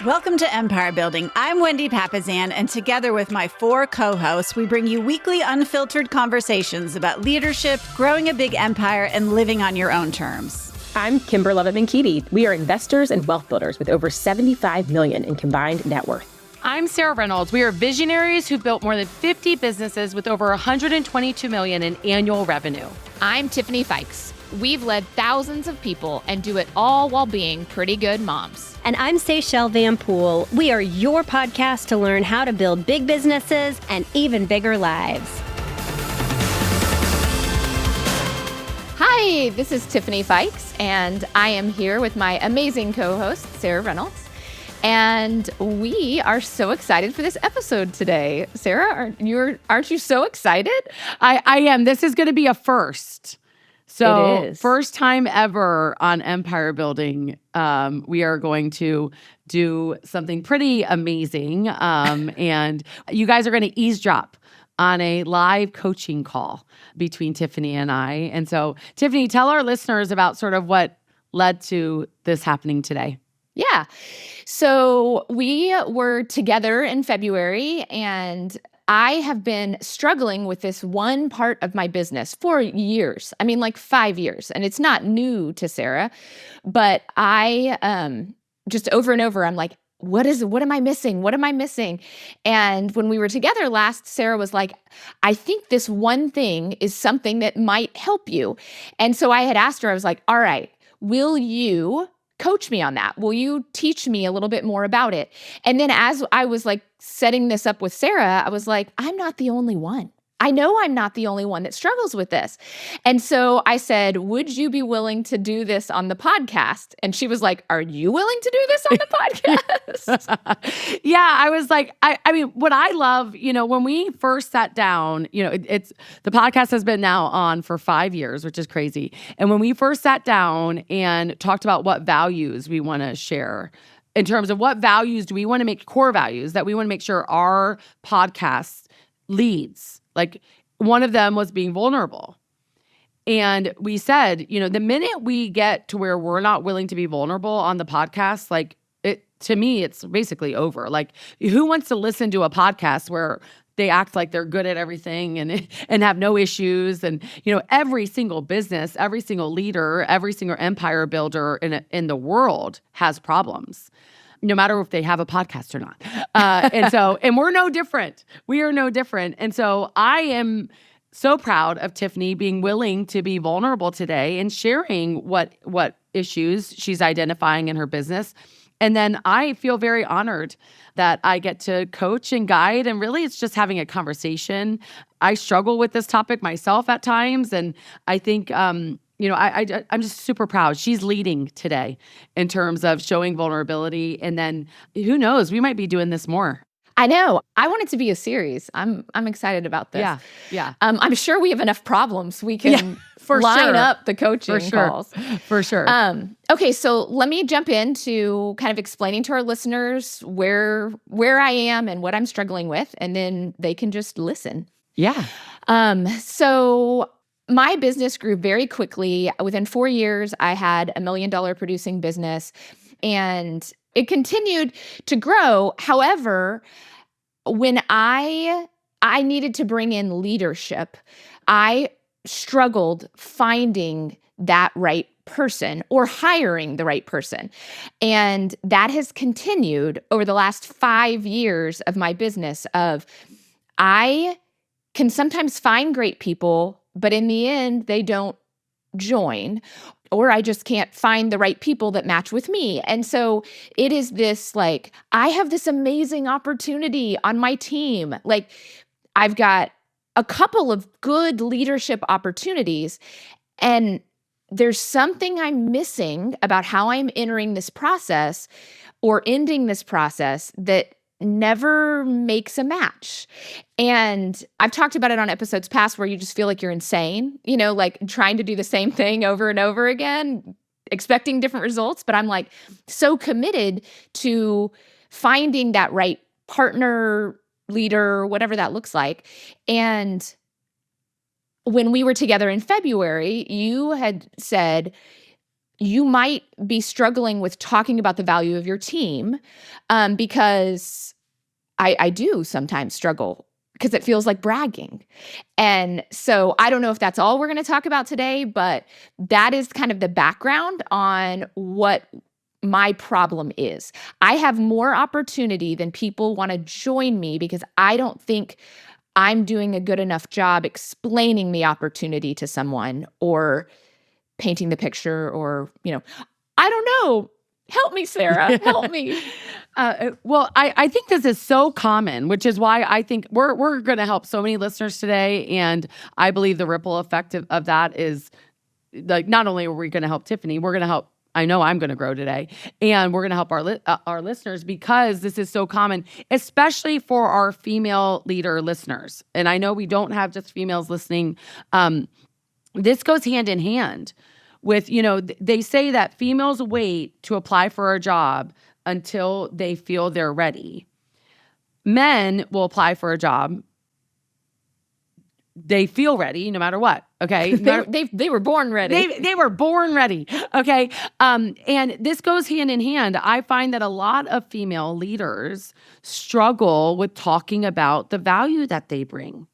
Welcome to Empire Building. I'm Wendy Papazan, and together with my 4 co-hosts, we bring you weekly unfiltered conversations about leadership, growing a big empire, and living on your own terms. I'm Kimber Levitt-Keaty. We are investors and wealth builders with over $75 million in combined net worth. I'm Sarah Reynolds. We are visionaries who built more than 50 businesses with over $122 million in annual revenue. I'm Tiffany Fikes. We've led thousands of people and do it all while being pretty good moms. And I'm Seychelle Van Poole. We are your podcast to learn how to build big businesses and even bigger lives. Hi, this is Tiffany Fikes, and I am here with my amazing co-host, Sarah Reynolds. And we are so excited for this episode today. Sarah, aren't you so excited? I am. This is going to be a first. So It is. First time ever on Empire Building. We are going to do something pretty amazing. And you guys are going to eavesdrop on a live coaching call between Tiffany and I. And so, Tiffany, tell our listeners about sort of what led to this happening today. Yeah. So we were together in February, and I have been struggling with this one part of my business for years. I mean, like 5 years. And it's not new to Sarah, but I just over and over, I'm like, what am I missing? What am I missing? And when we were together last, Sarah was like, I think this one thing is something that might help you. And so I had asked her, I was like, all right, will you coach me on that? Will you teach me a little bit more about it? And then as I was like setting this up with Sarah, I was like, I'm not the only one. I know I'm not the only one that struggles with this. And so I said, would you be willing to do this on the podcast? And she was like, are you willing to do this on the podcast? Yeah, I was like, I mean, what I love, when we first sat down, it's the podcast has been now on for 5 years, which is crazy. And when we first sat down and talked about what values we want to share, in terms of what values do we want to make, core values that we want to make sure our podcast leads. Like one of them was being vulnerable. And we said, the minute we get to where we're not willing to be vulnerable on the podcast, to me, it's basically over. Like, who wants to listen to a podcast where they act like they're good at everything and have no issues? And, every single business, every single leader, every single empire builder in the world has problems, no matter if they have a podcast or not. And we're no different. We are no different. And so I am so proud of Tiffany being willing to be vulnerable today and sharing what issues she's identifying in her business. And then I feel very honored that I get to coach and guide, and really it's just having a conversation. I struggle with this topic myself at times, and I think I'm just super proud. She's leading today in terms of showing vulnerability. And then who knows, we might be doing this more. I know. I want it to be a series. I'm excited about this. Yeah. I'm sure we have enough problems. We can line up the coaching calls. For sure. Okay, so let me jump into kind of explaining to our listeners where I am and what I'm struggling with, and then they can just listen. Yeah. So my business grew very quickly. Within 4 years, I had $1 million producing business, and it continued to grow. However, when I needed to bring in leadership, I struggled finding that right person or hiring the right person. And that has continued over the last 5 years of my business of I can sometimes find great people, but in the end, they don't join, or I just can't find the right people that match with me. And so it is this like, I have this amazing opportunity on my team. Like, I've got a couple of good leadership opportunities, and there's something I'm missing about how I'm entering this process or ending this process that never makes a match. And I've talked about it on episodes past where you just feel like you're insane, like trying to do the same thing over and over again, expecting different results. But I'm like so committed to finding that right partner, leader, whatever that looks like. And when we were together in February, you had said, you might be struggling with talking about the value of your team, because I do sometimes struggle because it feels like bragging. And so I don't know if that's all we're going to talk about today, but that is kind of the background on what my problem is. I have more opportunity than people want to join me because I don't think I'm doing a good enough job explaining the opportunity to someone or painting the picture, or, I don't know. Help me, Sarah. Help me. Well, I think this is so common, which is why I think we're going to help so many listeners today. And I believe the ripple effect of that is, like, not only are we going to help Tiffany, we're going to help, I know I'm going to grow today, and we're going to help our listeners, because this is so common, especially for our female leader listeners. And I know we don't have just females listening. This goes hand in hand with, they say that females wait to apply for a job until they feel they're ready. Men will apply for a job. They feel ready no matter what. Okay. They were born ready. They were born ready. Okay. And this goes hand in hand. I find that a lot of female leaders struggle with talking about the value that they bring.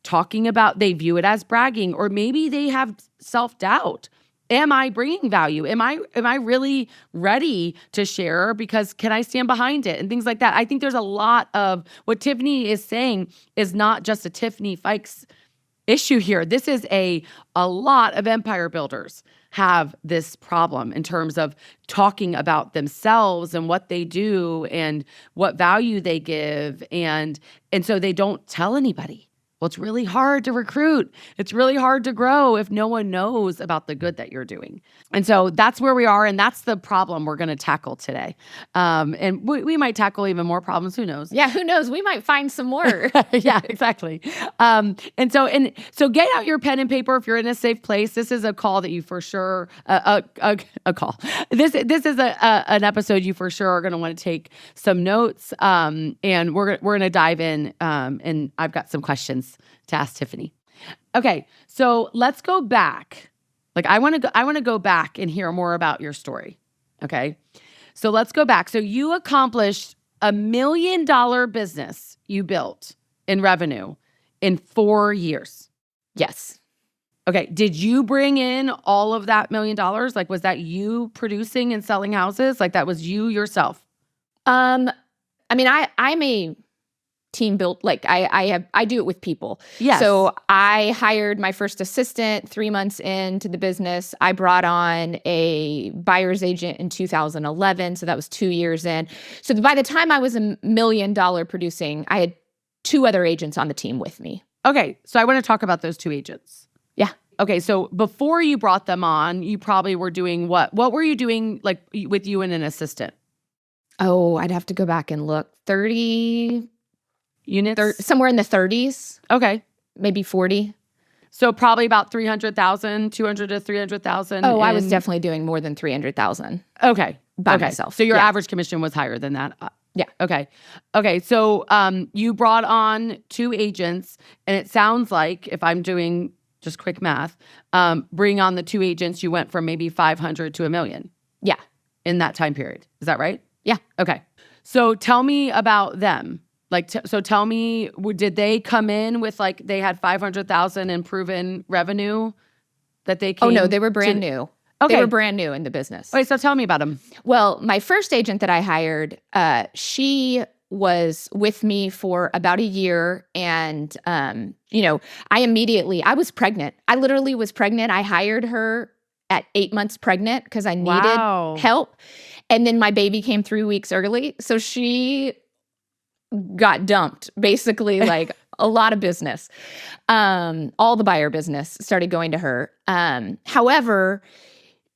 Talking about, they view it as bragging, or maybe they have self-doubt. Am I bringing value? Am I really ready to share? Because can I stand behind it? And things like that. I think there's a lot of what Tiffany is saying is not just a Tiffany Fikes issue here. This is a lot of empire builders have this problem in terms of talking about themselves and what they do and what value they give. And so they don't tell anybody. Well, it's really hard to recruit. It's really hard to grow if no one knows about the good that you're doing. And so that's where we are, and that's the problem we're going to tackle today. And we might tackle even more problems. Who knows? Yeah, who knows? We might find some more. Yeah, exactly. And so get out your pen and paper if you're in a safe place. This is a call that you for sure a call. This is an episode you for sure are going to want to take some notes. And we're going to dive in. And I've got some questions to ask Tiffany. Okay, so let's go back. Like, I want to go back and hear more about your story. Okay, so let's go back. So you accomplished $1 million business you built in revenue in 4 years. Yes. Okay, did you bring in all of that $1 million? Like, was that you producing and selling houses? Like, that was you yourself? I mean, I'm a team built, like I do it with people. Yes. So I hired my first assistant 3 months into the business. I brought on a buyer's agent in 2011. So that was 2 years in. So by the time I was $1 million producing, I had 2 other agents on the team with me. Okay, so I want to talk about those 2 agents. Yeah. Okay, so before you brought them on, you probably were doing what? What were you doing, like, with you and an assistant? Oh, I'd have to go back and look. 30 units? Somewhere in the 30s. Okay. Maybe 40. So probably about 300,000, 200 to 300,000. Oh, I was definitely doing more than 300,000. Okay. By myself. So your average commission was higher than that. Yeah. Okay. Okay. So you brought on 2 agents, and it sounds like, if I'm doing just quick math, bring on the 2 agents, you went from maybe 500 to $1 million. Yeah. In that time period. Is that right? Yeah. Okay. So tell me about them. Like, so tell me, did they come in with, like, they had 500,000 in proven revenue that they came? Oh, no, they were brand new. Okay. They were brand new in the business. Okay, so tell me about them. Well, my first agent that I hired, she was with me for about a year. And, I was pregnant. I literally was pregnant. I hired her at 8 months pregnant because I needed help. And then my baby came 3 weeks early. So she got dumped, basically, like a lot of business. All the buyer business started going to her. However,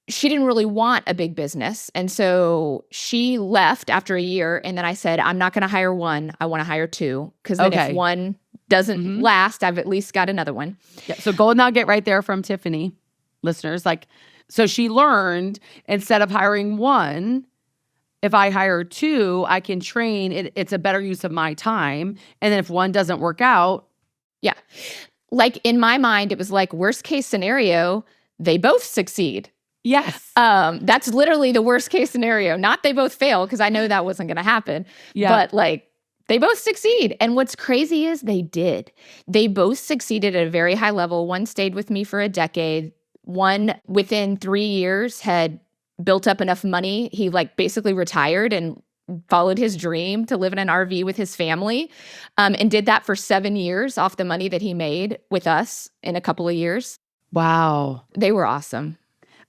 she didn't really want a big business. And so she left after a year. And then I said, I'm not going to hire 1. I want to hire 2. Because then if one doesn't last, I've at least got another one. Yeah, so gold nugget right there from Tiffany, listeners. Like, so she learned, instead of hiring 1, if I hire 2, I can train. It's a better use of my time. And then if 1 doesn't work out. Yeah. Like, in my mind, it was like, worst case scenario, they both succeed. Yes. That's literally the worst case scenario. Not they both fail, because I know that wasn't going to happen. Yeah. But like, they both succeed. And what's crazy is they did. They both succeeded at a very high level. One stayed with me for a decade. One, within 3 years, had built up enough money. He like basically retired and followed his dream to live in an RV with his family, and did that for 7 years off the money that he made with us in a couple of years. Wow. They were awesome.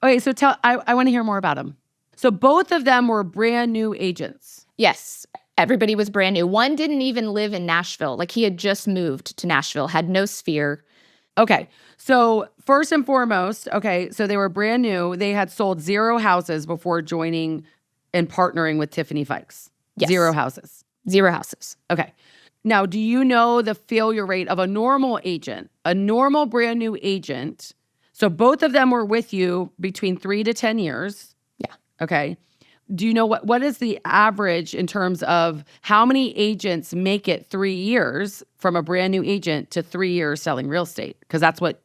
Okay, so I want to hear more about them. So both of them were brand new agents. Yes. Everybody was brand new. One didn't even live in Nashville. Like, he had just moved to Nashville, had no sphere. Okay. So first and foremost, okay, so they were brand new. They had sold 0 houses before joining and partnering with Tiffany Fikes. Yes. 0 houses. 0 houses. Okay. Now, do you know the failure rate of a normal agent, a normal brand new agent? So both of them were with you between 3 to 10 years. Yeah. Okay. Do you know what is the average in terms of how many agents make it 3 years from a brand new agent to 3 years selling real estate? Because that's what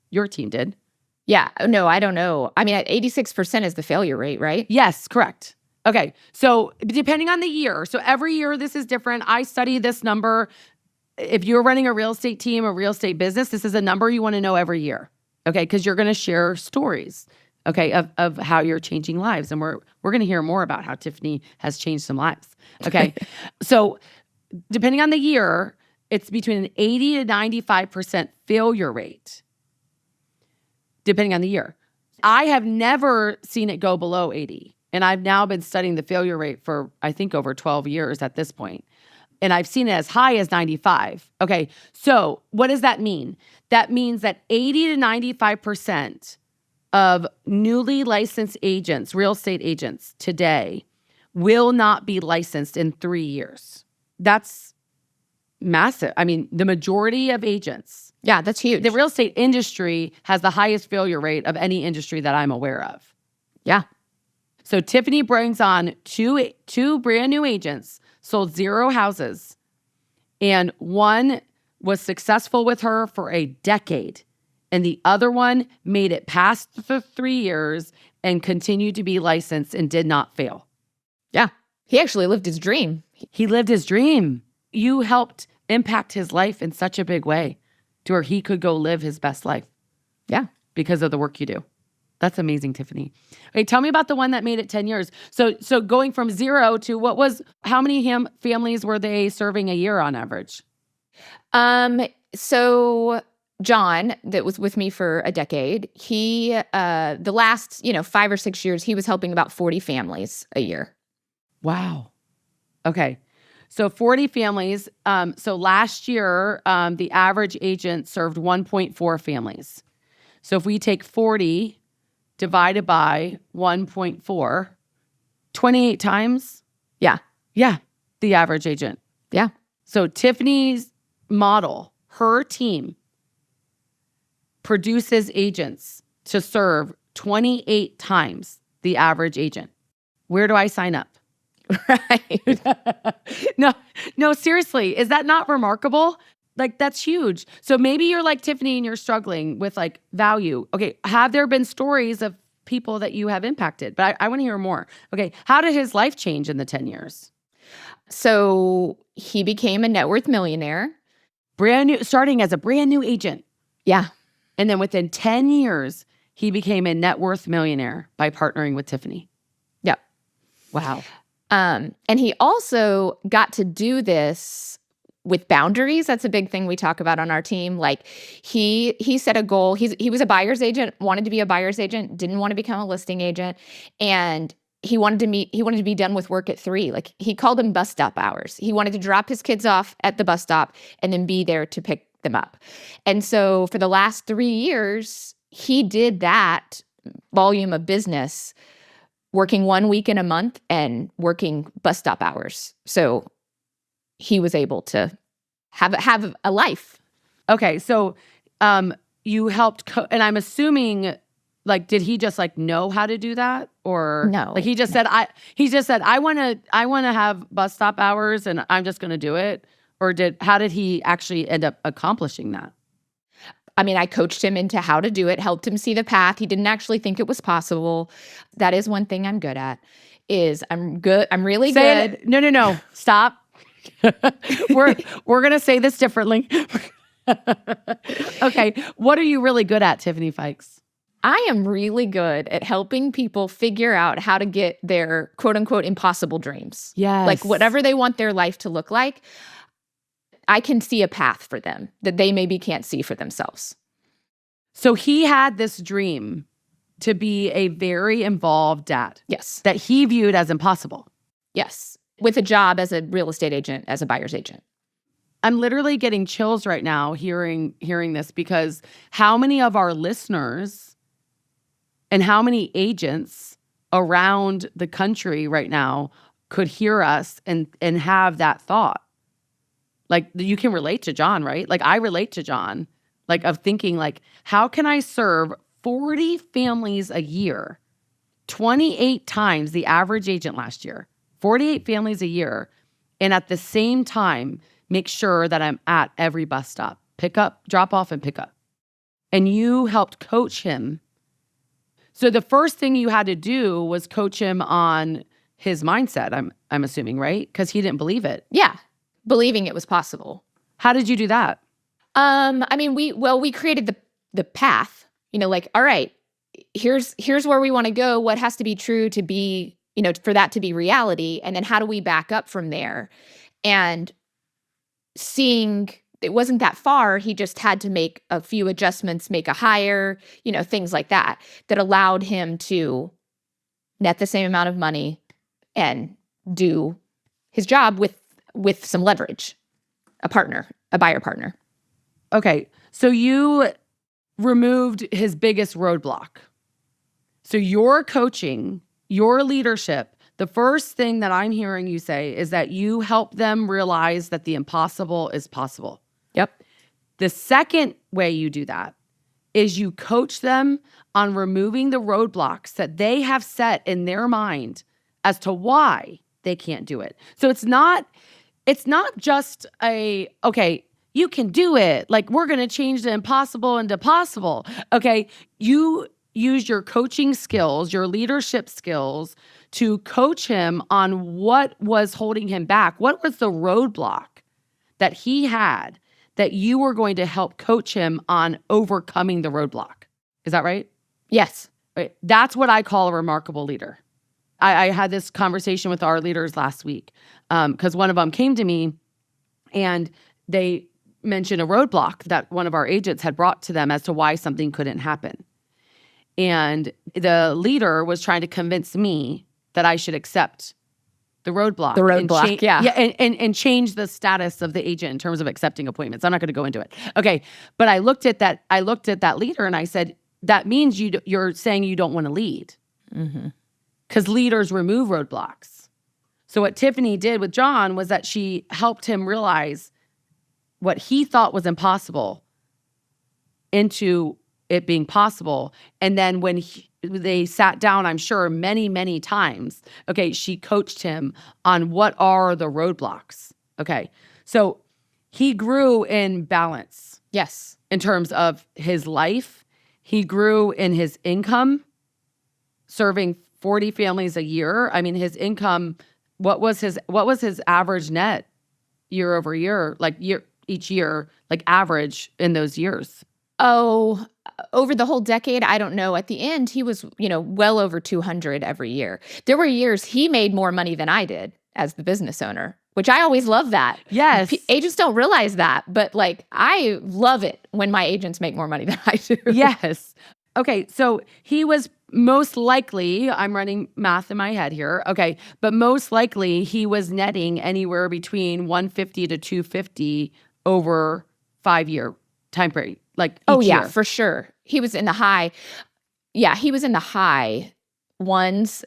your team did. Yeah. No, I don't know. I mean, at 86% is the failure rate, right? Yes, correct. Okay. So depending on the year, so every year this is different. I study this number. If you're running a real estate team, a real estate business, this is a number you want to know every year. Okay. Because you're going to share stories, okay, of how you're changing lives. And we're going to hear more about how Tiffany has changed some lives. Okay. So depending on the year, it's between an 80 to 95% failure rate, depending on the year. I have never seen it go below 80. And I've now been studying the failure rate for, I think, over 12 years at this point. And I've seen it as high as 95. Okay, so what does that mean? That means that 80 to 95% of newly licensed agents, real estate agents today, will not be licensed in 3 years. That's massive. I mean, the majority of agents. Yeah, that's huge. The real estate industry has the highest failure rate of any industry that I'm aware of. Yeah. So Tiffany brings on two brand new agents, sold 0 houses, and one was successful with her for a decade, and the other one made it past the 3 years and continued to be licensed and did not fail. Yeah. He actually lived his dream. He lived his dream. You helped impact his life in such a big way to where he could go live his best life. Yeah. Because of the work you do. That's amazing, Tiffany. Okay, tell me about the one that made it 10 years. So going from 0 to how many families were they serving a year on average? So John, that was with me for a decade, he, the last, 5 or 6 years, he was helping about 40 families a year. Wow. Okay. So 40 families. So last year, the average agent served 1.4 families. So if we take 40 divided by 1.4, 28 times. Yeah. Yeah. The average agent. Yeah. So Tiffany's model, her team produces agents to serve 28 times the average agent. Where do I sign up? Right. No, seriously. Is that not remarkable? Like, that's huge. So maybe you're like Tiffany and you're struggling with like value. Okay. Have there been stories of people that you have impacted? But I want to hear more. Okay. How did his life change in the 10 years? So he became a net worth millionaire. Brand new, starting as a brand new agent. Yeah. And then within 10 years, he became a net worth millionaire by partnering with Tiffany. Yep. Wow. And he also got to do this with boundaries. That's a big thing we talk about on our team. Like he set a goal. He was a buyer's agent, wanted to be a buyer's agent, didn't want to become a listing agent. And he wanted to be done with work at 3. Like he called them bus stop hours. He wanted to drop his kids off at the bus stop and then be there to pick them up. And so for the last 3 years, he did that volume of business, working 1 week in a month and working bus stop hours. So he was able to have a life. Okay. So you helped, and I'm assuming, like, did he just like know how to do that? Or No. Like he just said, I want to have bus stop hours and I'm just going to do it. Or how did he actually end up accomplishing that? I mean, I coached him into how to do it, helped him see the path. He didn't actually think it was possible. That is one thing I'm good at, is I'm really good. No. Stop. We're going to say this differently. Okay. What are you really good at, Tiffany Fikes? I am really good at helping people figure out how to get their quote unquote impossible dreams. Yes. Like whatever they want their life to look like, I can see a path for them that they maybe can't see for themselves. So he had this dream to be a very involved dad. Yes. That he viewed as impossible. Yes. With a job as a real estate agent, as a buyer's agent. I'm literally getting chills right now hearing this, because how many of our listeners and how many agents around the country right now could hear us and have that thought? Like, you can relate to John, right? Like, I relate to John, like, of thinking, like, how can I serve 40 families a year, 28 times the average agent last year, 48 families a year, and at the same time, make sure that I'm at every bus stop, pick up, drop off, and pick up. And you helped coach him. So the first thing you had to do was coach him on his mindset, I'm assuming, right? Because he didn't believe it. Yeah. Believing it was possible. How did you do that? I mean, we created the path, like, all right, here's where we want to go. What has to be true to be, for that to be reality? And then how do we back up from there? And seeing it wasn't that far, he just had to make a few adjustments, make a hire, things like that allowed him to net the same amount of money and do his job with some leverage, a buyer partner. Okay, so you removed his biggest roadblock. So your coaching, your leadership, the first thing that I'm hearing you say is that you help them realize that the impossible is possible. Yep. The second way you do that is you coach them on removing the roadblocks that they have set in their mind as to why they can't do it. So it's not just okay, you can do it. Like, we're going to change the impossible into possible. Okay, you use your coaching skills, your leadership skills to coach him on what was holding him back. What was the roadblock that he had that you were going to help coach him on overcoming the roadblock? Is that right? Yes. Right. That's what I call a remarkable leader. I had this conversation with our leaders last week because one of them came to me and they mentioned a roadblock that one of our agents had brought to them as to why something couldn't happen. And the leader was trying to convince me that I should accept the roadblock. The roadblock, yeah. And change the status of the agent in terms of accepting appointments. I'm not going to go into it. Okay, but I looked at that leader and I said, that means you're saying you don't want to lead. Mm-hmm. Because leaders remove roadblocks. So what Tiffany did with John was that she helped him realize what he thought was impossible into it being possible. And then when they sat down, I'm sure many, many times, okay, she coached him on what are the roadblocks. Okay, so he grew in balance. Yes. In terms of his life, he grew in his income, serving 40 families a year. I mean, his income, what was his average net year over year, each year, like average in those years? Oh, over the whole decade, I don't know. At the end, he was, well over 200 every year. There were years he made more money than I did as the business owner, which I always love that. Yes. Agents don't realize that, but I love it when my agents make more money than I do. Yes. Okay, so he was most likely, I'm running math in my head here, okay, but most likely he was netting anywhere between 150 to 250 over 5-year time period, each year. For sure. He was in the high. Yeah, he was in the high ones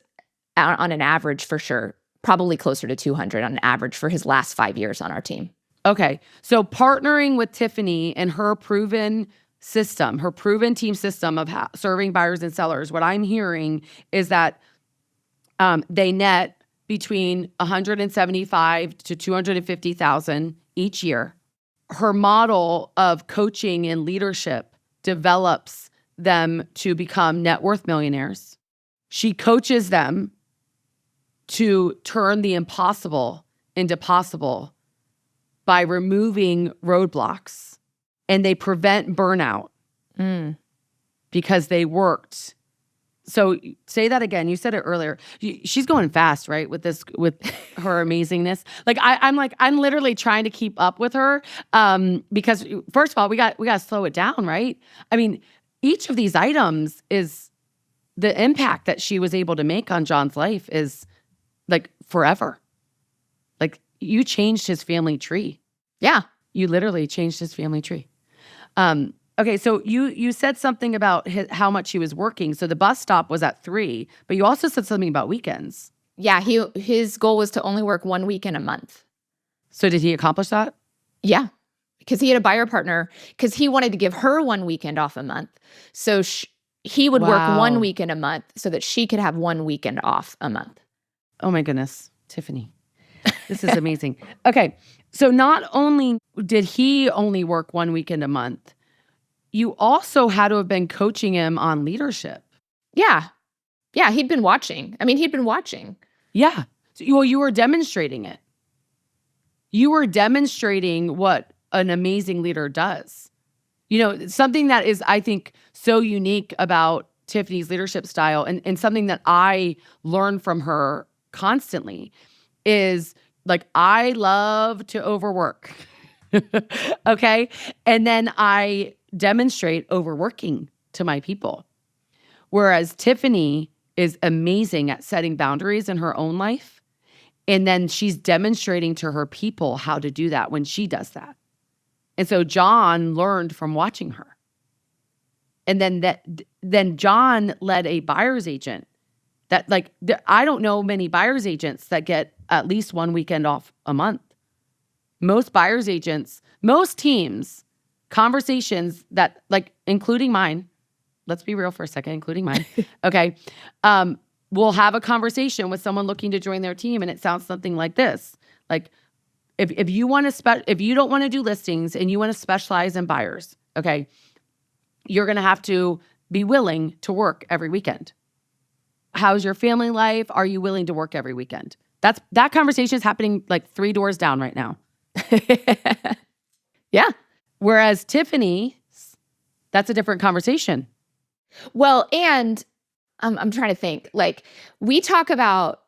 on an average for sure. Probably closer to 200 on average for his last 5 years on our team. Okay, so partnering with Tiffany and her proven system, her proven team system of serving buyers and sellers, what I'm hearing is that they net between 175 to 250,000 each year. Her model of coaching and leadership develops them to become net worth millionaires. She coaches them to turn the impossible into possible by removing roadblocks, and they prevent burnout because they worked. So say that again. You said it earlier. She's going fast, right? With her amazingness. Like I'm literally trying to keep up with her. Because first of all, we got to slow it down, right? I mean, each of these items is the impact that she was able to make on John's life is like forever. Like you changed his family tree. Yeah. You literally changed his family tree. Okay, so you said something about how much he was working. So the bus stop was at 3, but you also said something about weekends. Yeah, his goal was to only work 1 weekend a month. So did he accomplish that? Yeah, because he had a buyer partner, because he wanted to give her 1 weekend off a month. So he would work 1 weekend a month so that she could have 1 weekend off a month. Oh my goodness, Tiffany. This is amazing. Okay, so not only did he only work 1 weekend a month, you also had to have been coaching him on leadership. Yeah. Yeah, he'd been watching. Yeah. So, you were demonstrating it. You were demonstrating what an amazing leader does. You know, something that is, I think, so unique about Tiffany's leadership style and something that I learn from her constantly is like, I love to overwork. Okay. And then I demonstrate overworking to my people. Whereas Tiffany is amazing at setting boundaries in her own life. And then she's demonstrating to her people how to do that when she does that. And so John learned from watching her. And then John led a buyer's agent that I don't know many buyer's agents that get at least 1 weekend off a month. Most buyer's agents, most teams, conversations that including mine, let's be real for a second, including mine, okay, we'll have a conversation with someone looking to join their team and it sounds something like this. Like if you want to if you don't want to do listings and you want to specialize in buyers, okay, you're going to have to be willing to work every weekend. How's your family life? Are you willing to work every weekend? That conversation is happening like 3 doors down right now. Yeah. Whereas Tiffany, that's a different conversation. Well, and I'm trying to think, like we talk about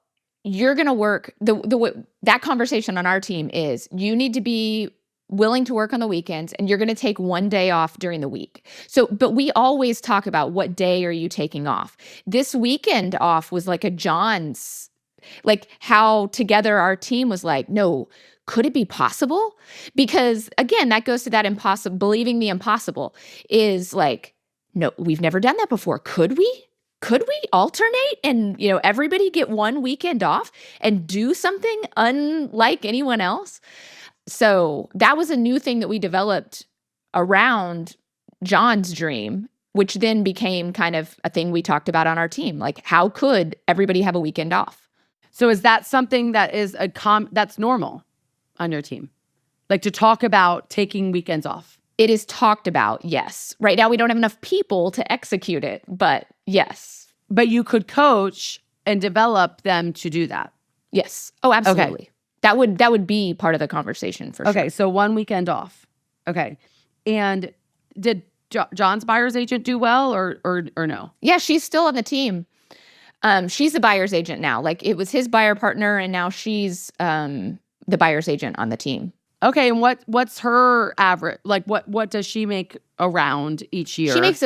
you're going to work that conversation on our team is you need to be willing to work on the weekends and you're going to take 1 day off during the week. So, but we always talk about what day are you taking off? This weekend off was like a John's, like how together our team was like, no, could it be possible? Because again, that goes to that impossible, believing the impossible is like, no, we've never done that before. Could we alternate and, everybody get 1 weekend off and do something unlike anyone else? So that was a new thing that we developed around John's dream, which then became kind of a thing we talked about on our team. Like, how could everybody have a weekend off? So is that something that is that's normal on your team? Like to talk about taking weekends off? It is talked about, yes. Right now we don't have enough people to execute it, but yes. But you could coach and develop them to do that. Yes. Oh, absolutely. Okay. That would be part of the conversation for sure. Okay, so 1 weekend off. Okay. And did John's buyer's agent do well or no? Yeah, she's still on the team. She's a buyer's agent now. Like it was his buyer partner and now she's the buyer's agent on the team. Okay, and what's her average? Like what does she make around each year? She makes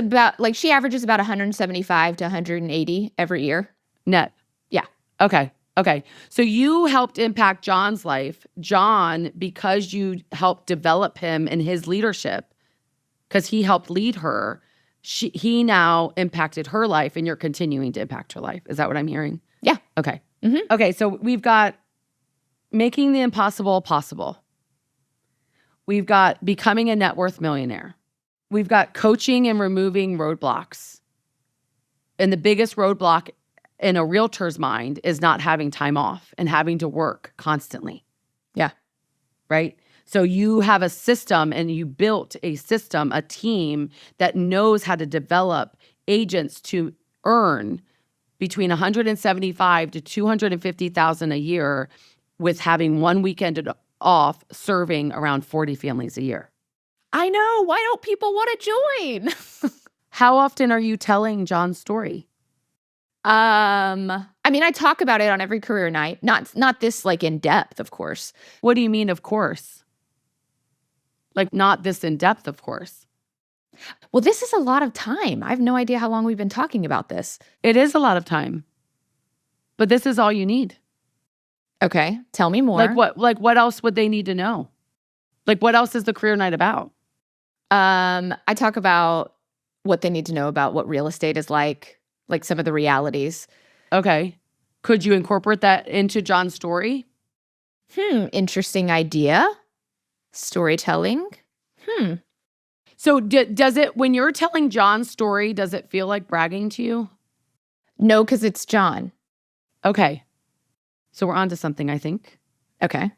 she averages about 175 to 180 every year. Net. Yeah. Okay. So you helped impact John's life. John, because you helped develop him in his leadership, because he helped lead her, he now impacted her life and you're continuing to impact her life. Is that what I'm hearing? Yeah. Okay. Mm-hmm. Okay, so we've got making the impossible possible. We've got becoming a net worth millionaire. We've got coaching and removing roadblocks. And the biggest roadblock in a realtor's mind is not having time off and having to work constantly. Yeah. Right? So you have a system and you built a system, a team that knows how to develop agents to earn between $175,000 to $250,000 a year with having one weekend off serving around 40 families a year. I know. Why don't people want to join? How often are you telling John's story? I mean, I talk about it on every career night. Not this like in depth, of course. What do you mean, of course? Like not this in depth, of course. Well, this is a lot of time. I have no idea how long we've been talking about this. It is a lot of time. But this is all you need. Okay, tell me more. Like what else would they need to know? Like what else is the career night about? I talk about what they need to know about what real estate is like some of the realities. Okay. Could you incorporate that into John's story? Interesting idea. Storytelling. So does it, when you're telling John's story, does it feel like bragging to you? No, because it's John. Okay. So we're on to something, I think. Okay.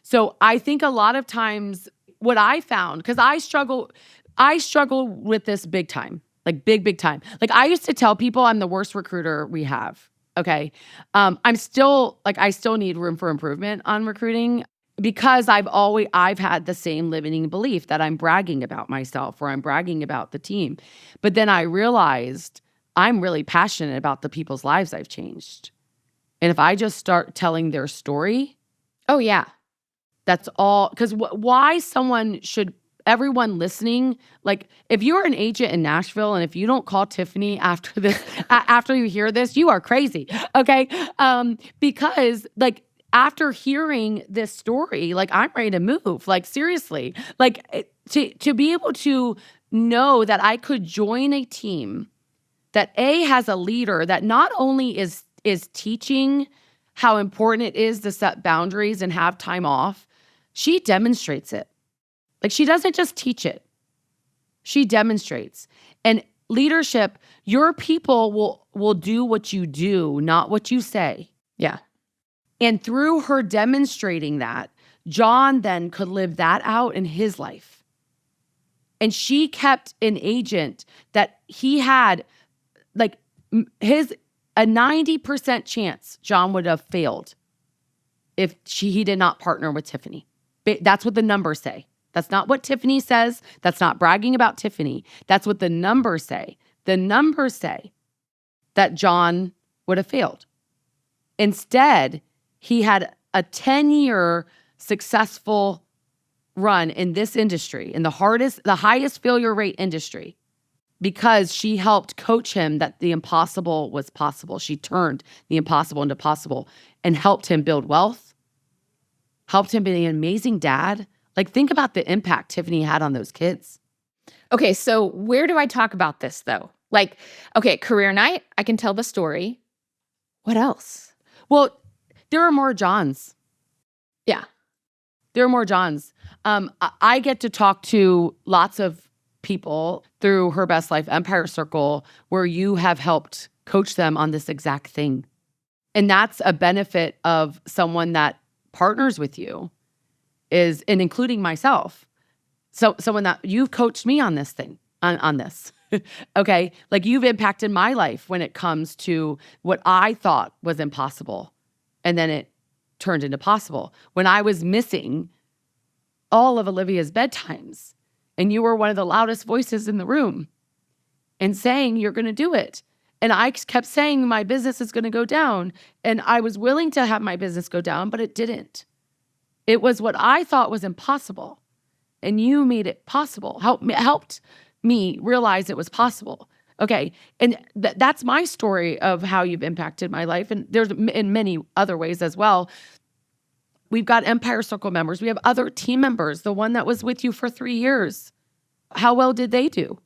So I think a lot of times what I found, because I struggle with this big time, like big time. Like I used to tell people I'm the worst recruiter we have. Okay. I still need room for improvement on recruiting because I've had the same limiting belief that I'm bragging about myself or I'm bragging about the team. But then I realized I'm really passionate about the people's lives I've changed. And if I just start telling their story, oh yeah, that's all. Because why everyone listening, like if you're an agent in Nashville and if you don't call Tiffany after this, after you hear this, you are crazy. Okay. Because like after hearing this story, like I'm ready to move, like seriously, like to be able to know that I could join a team that has a leader that not only is teaching how important it is to set boundaries and have time off, she demonstrates it. Like she doesn't just teach it. She demonstrates. And leadership, your people will do what you do, not what you say. Yeah. And through her demonstrating that, John then could live that out in his life. And she kept an agent that he had like a 90% chance John would have failed if he did not partner with Tiffany. That's what the numbers say. That's not what Tiffany says. That's not bragging about Tiffany. That's what the numbers say. The numbers say that John would have failed. Instead, he had a 10-year successful run in this industry, in the highest failure rate industry, because she helped coach him that the impossible was possible. She turned the impossible into possible and helped him build wealth, helped him be an amazing dad. Like, think about the impact Tiffany had on those kids. Okay, so where do I talk about this, though? Like, okay, career night, I can tell the story. What else? Well, there are more Johns. Yeah. There are more Johns. I get to talk to lots of people through Her Best Life Empire Circle where you have helped coach them on this exact thing. And that's a benefit of someone that partners with you, and including myself. So someone that you've coached me on this thing, on this. Okay. Like you've impacted my life when it comes to what I thought was impossible. And then it turned into possible. When I was missing all of Olivia's bedtimes and you were one of the loudest voices in the room and saying, you're going to do it. And I kept saying my business is going to go down. And I was willing to have my business go down, but it didn't. It was what I thought was impossible. And you made it possible, helped me realize it was possible. Okay. And that's my story of how you've impacted my life. And there's in many other ways as well. We've got Empire Circle members. We have other team members. The one that was with you for 3 years. How well did they do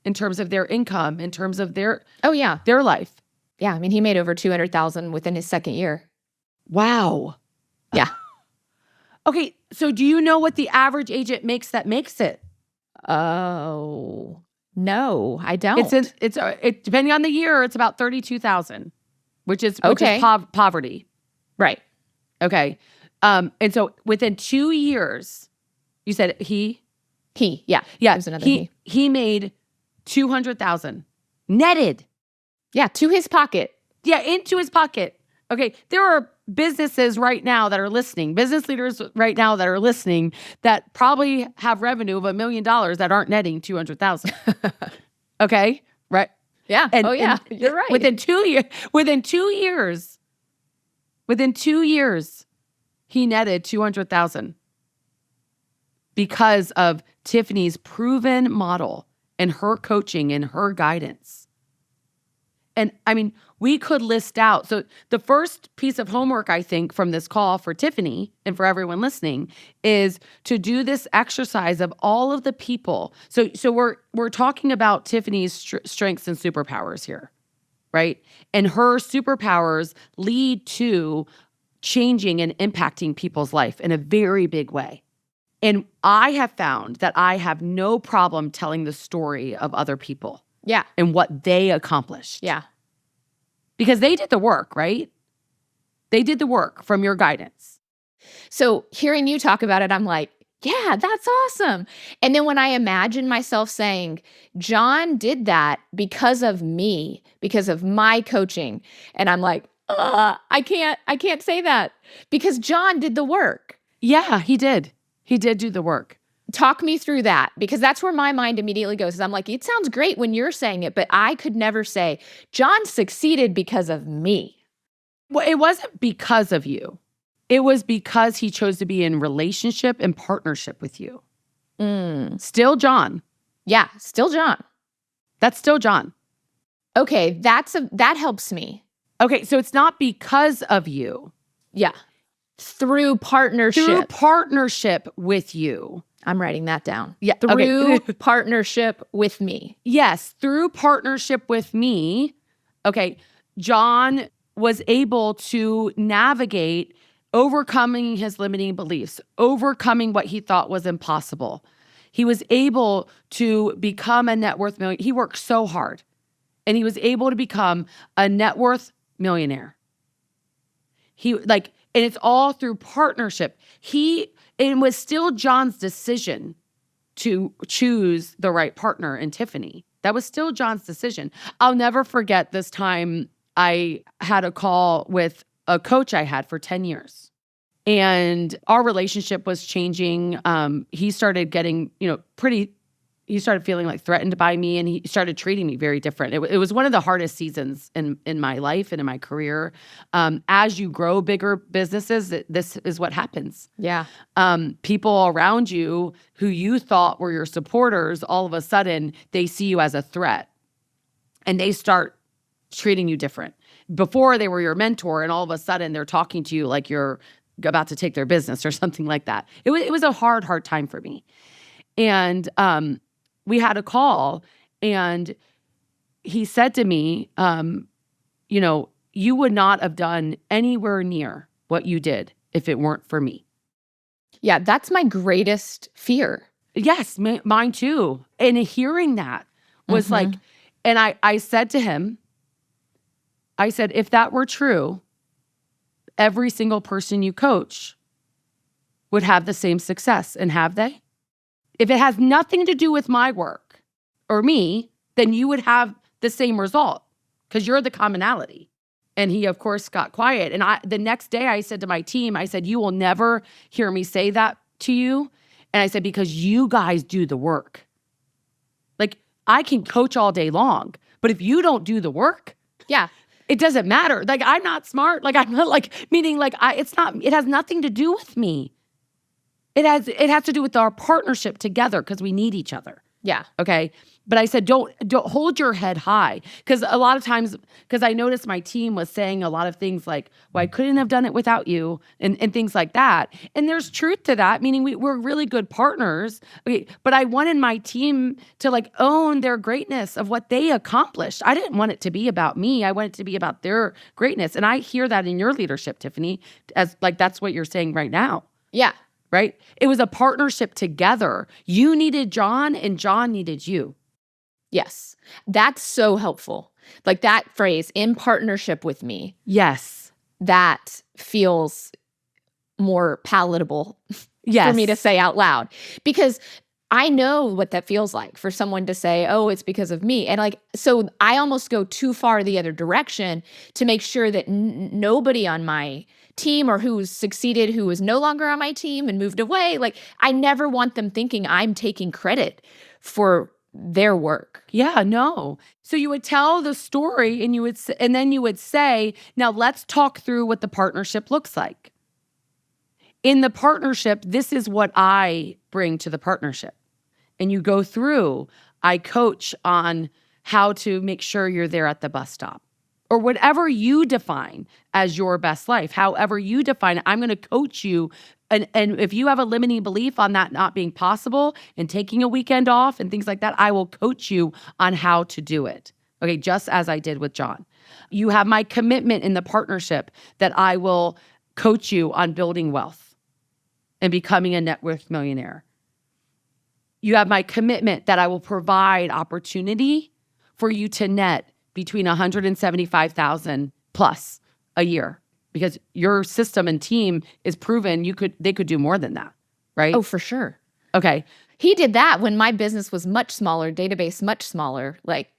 in terms of their income, in terms of their life? Yeah. I mean, he made over $200,000 within his second year. Wow. Yeah. Okay. So do you know what the average agent makes that makes it? Oh, no, I don't. It's depending on the year, it's about $32,000, which is Okay. poverty. Right. Okay. And so within 2 years, you said he? Yeah. Yeah. There's another he. He made $200,000 netted. Yeah, to his pocket. Yeah, into his pocket. Okay, there are businesses right now that are listening, business leaders right now that are listening that probably have revenue of $1 million that aren't netting 200,000. Okay, right? Yeah. And You're right. Within 2 years, he netted 200,000 because of Tiffany's proven model and her coaching and her guidance. And I mean, we could list out. So the first piece of homework, I think, from this call for Tiffany and for everyone listening is to do this exercise of all of the people. So we're talking about Tiffany's strengths and superpowers here, right? And her superpowers lead to changing and impacting people's life in a very big way. And I have found that I have no problem telling the story of other people. Yeah. And what they accomplished. Yeah. Because they did the work, right? They did the work from your guidance. So hearing you talk about it, I'm like, yeah, that's awesome. And then when I imagine myself saying, John did that because of me, because of my coaching, and I'm like, I can't say that because John did the work. Yeah, he did. He did do the work. Talk me through that, because that's where my mind immediately goes. Is I'm like, it sounds great when you're saying it, but I could never say, John succeeded because of me. Well, it wasn't because of you. It was because he chose to be in relationship and partnership with you. Still John. Yeah, still John. That's still John. Okay, that helps me. Okay, so it's not because of you. Yeah. Through partnership. Through partnership with you. I'm writing that down. Yeah. Through Okay. partnership with me. Yes, through partnership with me. Okay, John was able to navigate overcoming his limiting beliefs, overcoming what he thought was impossible. He was able to become a net worth million. He worked so hard, and he was able to become a net worth millionaire. And it's all through partnership. It was still John's decision to choose the right partner in Tiffany. That was still John's decision. I'll never forget this time I had a call with a coach I had for 10 years. And our relationship was changing. He started getting, he started feeling like threatened by me, and he started treating me very different. It was one of the hardest seasons in my life and in my career. As you grow bigger businesses, this is what happens. Yeah. People around you who you thought were your supporters, all of a sudden, they see you as a threat, and they start treating you different. Before they were your mentor, and all of a sudden they're talking to you like you're about to take their business or something like that. It was a hard time for me. And we had a call, and he said to me, you would not have done anywhere near what you did if it weren't for me. Yeah, that's my greatest fear. Yes, mine too. And hearing that was like, and I said to him, I said, if that were true, every single person you coach would have the same success. And have they? If it has nothing to do with my work or me, then you would have the same result because you're the commonality. And he, of course, got quiet. And the next day I said to my team, I said, you will never hear me say that to you. And I said, because you guys do the work. Like, I can coach all day long, but if you don't do the work, yeah, it doesn't matter. Like, I'm not smart. Like, I'm not meaning it has nothing to do with me. It has to do with our partnership together because we need each other. Yeah. Okay. But I said, don't hold your head high. Because a lot of times, because I noticed my team was saying a lot of things like, well, I couldn't have done it without you and things like that. And there's truth to that, meaning we're really good partners. Okay. But I wanted my team to own their greatness of what they accomplished. I didn't want it to be about me. I want it to be about their greatness. And I hear that in your leadership, Tiffany, as that's what you're saying right now. Yeah. Right? It was a partnership together. You needed John and John needed you. Yes. That's so helpful. Like that phrase, in partnership with me. Yes. That feels more palatable Yes. for me to say out loud, because I know what that feels like for someone to say, oh, it's because of me. And like, so I almost go too far the other direction to make sure that nobody on my team or who's succeeded, who is no longer on my team and moved away, like I never want them thinking I'm taking credit for their work. Yeah, no. So you would tell the story and then you would say, now let's talk through what the partnership looks like. In the partnership, this is what I bring to the partnership. And you go through, I coach on how to make sure you're there at the bus stop or whatever you define as your best life. However you define it, I'm going to coach you. And if you have a limiting belief on that not being possible and taking a weekend off and things like that, I will coach you on how to do it. Okay, just as I did with John. You have my commitment in the partnership that I will coach you on building wealth and becoming a net worth millionaire. You have my commitment that I will provide opportunity for you to net between $175,000 plus a year, because your system and team is proven they could do more than that, right? Oh, for sure. Okay. He did that when my business was much smaller, database much smaller. Like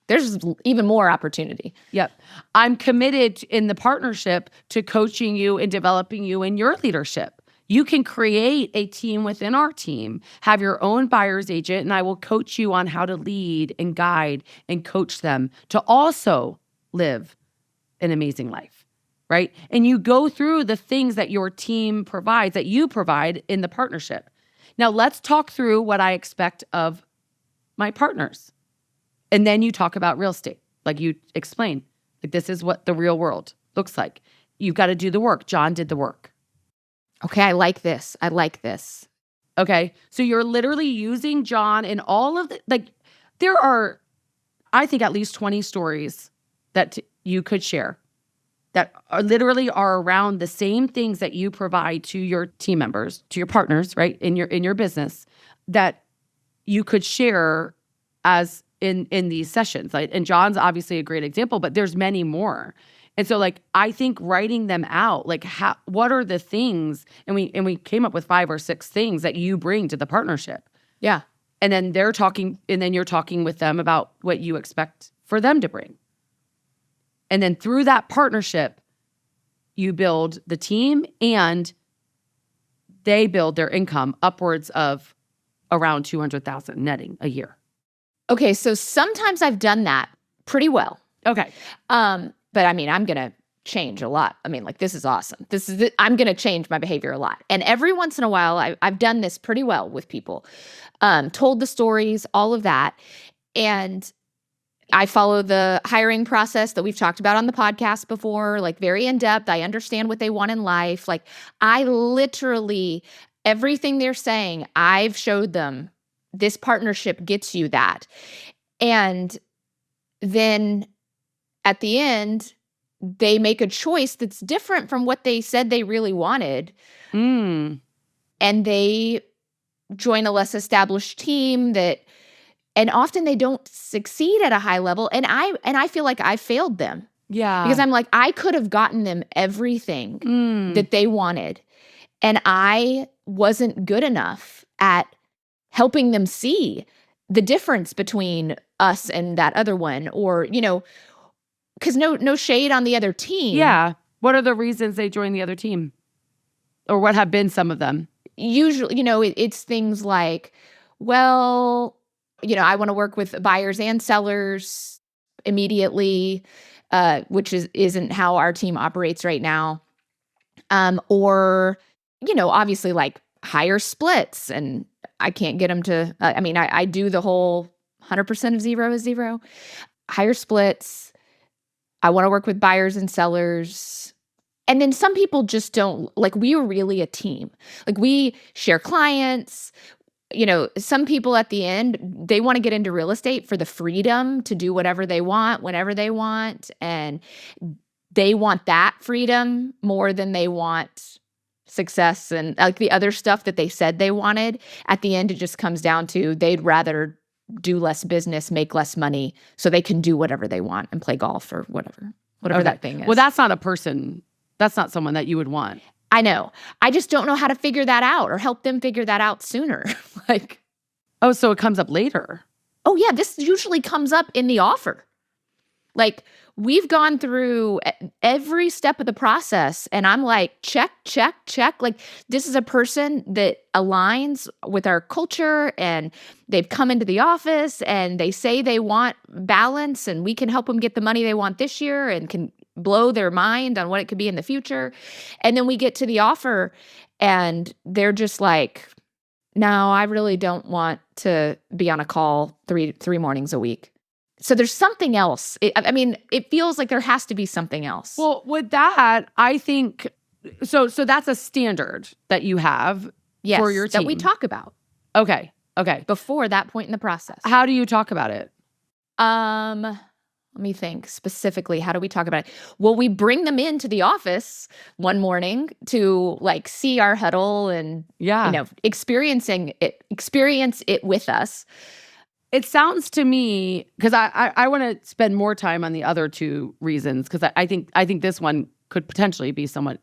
there's even more opportunity. Yep. I'm committed in the partnership to coaching you and developing you in your leadership. You can create a team within our team, have your own buyer's agent, and I will coach you on how to lead and guide and coach them to also live an amazing life, right? And you go through the things that your team provides, that you provide in the partnership. Now, let's talk through what I expect of my partners. And then you talk about real estate, like you explain. Like, this is what the real world looks like. You've got to do the work. John did the work. Okay, I like this. I like this. Okay. So you're literally using John and all of the, like, there are, I think, at least 20 stories that you could share that are literally around the same things that you provide to your team members, to your partners, right? In your business, that you could share as in these sessions. Like, and John's obviously a great example, but there's many more. And so, like, I think writing them out, like, what are the things? And we came up with 5 or 6 things that you bring to the partnership. Yeah. And then they're talking, and then you're talking with them about what you expect for them to bring. And then through that partnership, you build the team and they build their income upwards of around $200,000 netting a year. Okay, so sometimes I've done that pretty well. Okay. But I mean, I'm going to change a lot. I mean, like, this is awesome. I'm going to change my behavior a lot. And every once in a while, I've done this pretty well with people, told the stories, all of that. And I follow the hiring process that we've talked about on the podcast before, like very in depth. I understand what they want in life. Like, I literally, everything they're saying, I've showed them this partnership gets you that. And then at the end, they make a choice that's different from what they said they really wanted. And they join a less established team and often they don't succeed at a high level. And I feel like I failed them. Yeah. Because I'm like, I could have gotten them everything that they wanted. And I wasn't good enough at helping them see the difference between us and that other one, or, because no shade on the other team. Yeah. What are the reasons they joined the other team? Or what have been some of them? Usually, it's things like, well, I want to work with buyers and sellers immediately, which isn't how our team operates right now. Or, obviously, like, higher splits, and I can't get them to, I do the whole 100% of zero is zero. Higher splits. I want to work with buyers and sellers. And then some people just don't, like, we are really a team. Like, we share clients. Some people at the end, they want to get into real estate for the freedom to do whatever they want, whenever they want. And they want that freedom more than they want success and, like, the other stuff that they said they wanted. At the end, it just comes down to they'd rather do less business, make less money, so they can do whatever they want and play golf or whatever Okay. that thing is. Well, that's not a person. That's not someone that you would want. I know. I just don't know how to figure that out or help them figure that out sooner. Like, Oh, so it comes up later. oh yeah, this usually comes up in the offer. Like, we've gone through every step of the process and I'm like, check, check, check. Like, this is a person that aligns with our culture and they've come into the office and they say they want balance and we can help them get the money they want this year and can blow their mind on what it could be in the future. And then we get to the offer and they're just like, no, I really don't want to be on a call three mornings a week. So there's something else. It feels like there has to be something else. Well, with that, I think so that's a standard that you have yes, for your team. that we talk about Okay. before that point in the process. How do you talk about it? Let me think specifically. How do we talk about it? Well, we bring them into the office one morning to like see our huddle and experience it with us. It sounds to me, because I want to spend more time on the other two reasons, because I think this one could potentially be somewhat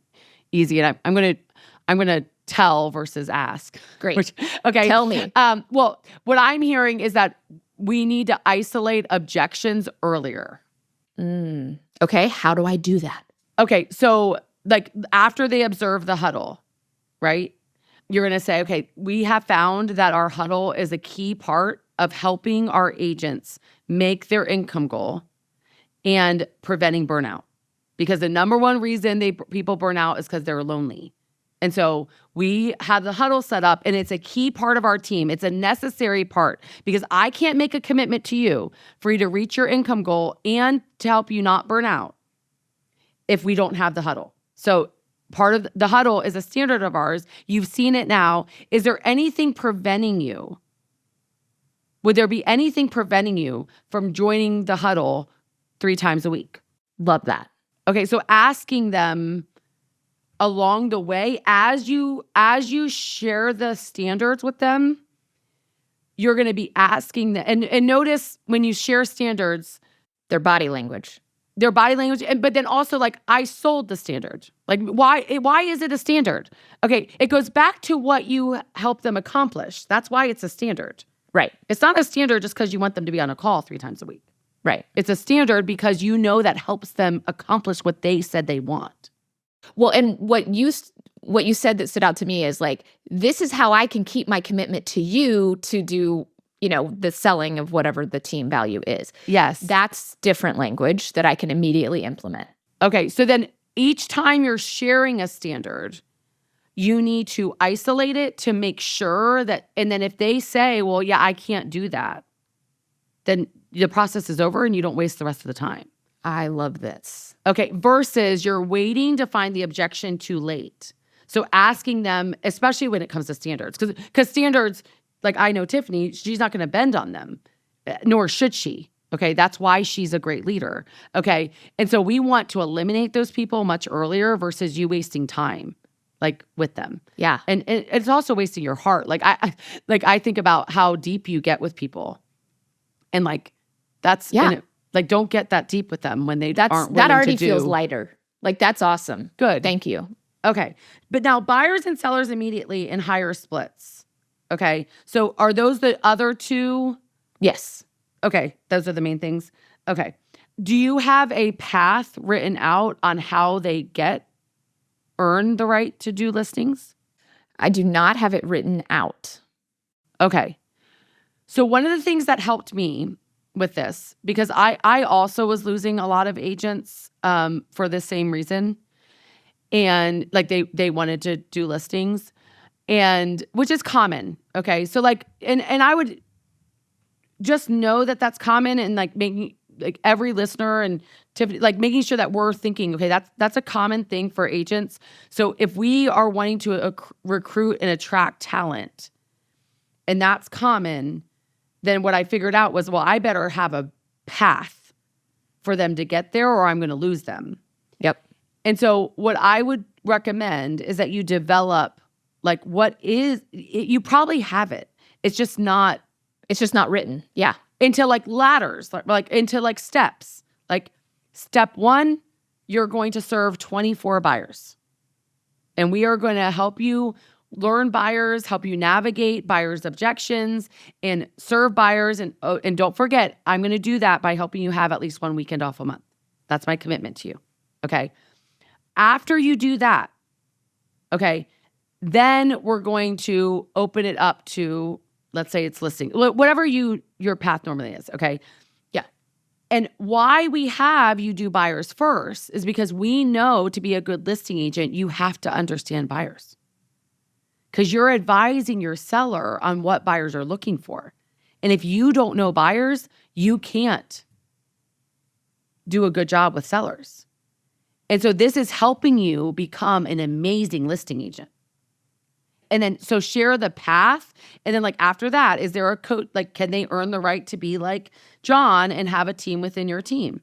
easy, and I'm gonna tell versus ask. Great. Okay. Tell me. Well, what I'm hearing is that we need to isolate objections earlier. Okay. How do I do that? Okay. So like after they observe the huddle, right? You're going to say, okay, we have found that our huddle is a key part of helping our agents make their income goal and preventing burnout. Because the number one reason people burn out is because they're lonely. And so we have the huddle set up and it's a key part of our team. It's a necessary part because I can't make a commitment to you for you to reach your income goal and to help you not burn out if we don't have the huddle. So part of the huddle is a standard of ours. You've seen it now. Is there anything preventing you? Would there be anything preventing you from joining the huddle 3 times a week? Love that. Okay, so asking them along the way, as you share the standards with them, you're going to be asking them. And notice when you share standards, Their body language. but then also like, I sold the standard. Like, why is it a standard? Okay, it goes back to what you help them accomplish. That's why it's a standard. Right. It's not a standard just because you want them to be on a call 3 times a week. Right. It's a standard because you know that helps them accomplish what they said they want. Well, and what you said that stood out to me is like, this is how I can keep my commitment to you to do, the selling of whatever the team value is. Yes. That's different language that I can immediately implement. Okay, so then each time you're sharing a standard, you need to isolate it to make sure that, and then if they say, well, yeah, I can't do that, then the process is over and you don't waste the rest of the time. I love this. Okay, versus you're waiting to find the objection too late. So asking them, especially when it comes to standards, because standards, like I know Tiffany, she's not going to bend on them, nor should she. Okay, that's why she's a great leader. Okay, and so we want to eliminate those people much earlier versus you wasting time, like with them. Yeah, and it's also wasting your heart. Like I think about how deep you get with people, and like that's like, don't get that deep with them when they aren't willing that already to do. feels lighter. Like, that's awesome. Good. Thank you. Okay. But now buyers and sellers immediately and higher splits. Okay. So are those the other two? Yes. Okay. Those are the main things. Okay. Do you have a path written out on how they earn the right to do listings? I do not have it written out. Okay. So one of the things that helped me with this, because I also was losing a lot of agents for the same reason. And like they wanted to do listings, and which is common. Okay. So like, and I would just know that that's common, and like making like every listener and Tiffany, like making sure that we're thinking, okay, that's a common thing for agents. So if we are wanting to recruit and attract talent, and that's common, then what I figured out was, well, I better have a path for them to get there or I'm going to lose them. Yep. And so what I would recommend is that you develop like you probably have it. It's just not written. Yeah. Into like ladders, like into like steps. Like step 1, you're going to serve 24 buyers. And we are going to help you learn buyers, help you navigate buyers' objections, and serve buyers. And don't forget, I'm going to do that by helping you have at least 1 weekend off a month. That's my commitment to you. Okay. After you do that, okay, then we're going to open it up to, let's say it's listing, whatever your path normally is. Okay. Yeah. And why we have you do buyers first is because we know to be a good listing agent, you have to understand buyers. Because you're advising your seller on what buyers are looking for. And if you don't know buyers, you can't do a good job with sellers. And so this is helping you become an amazing listing agent. And then, so share the path. And then like after that, is there a coach, like can they earn the right to be like John and have a team within your team?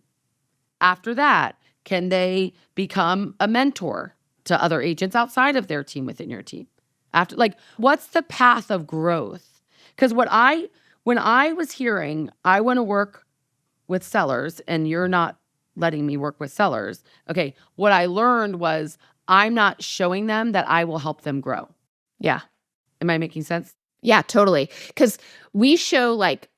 After that, can they become a mentor to other agents outside of their team within your team? After, like, what's the path of growth? Because when I was hearing, I want to work with sellers and you're not letting me work with sellers. Okay. What I learned was I'm not showing them that I will help them grow. Yeah. Am I making sense? Yeah, totally. Because we show like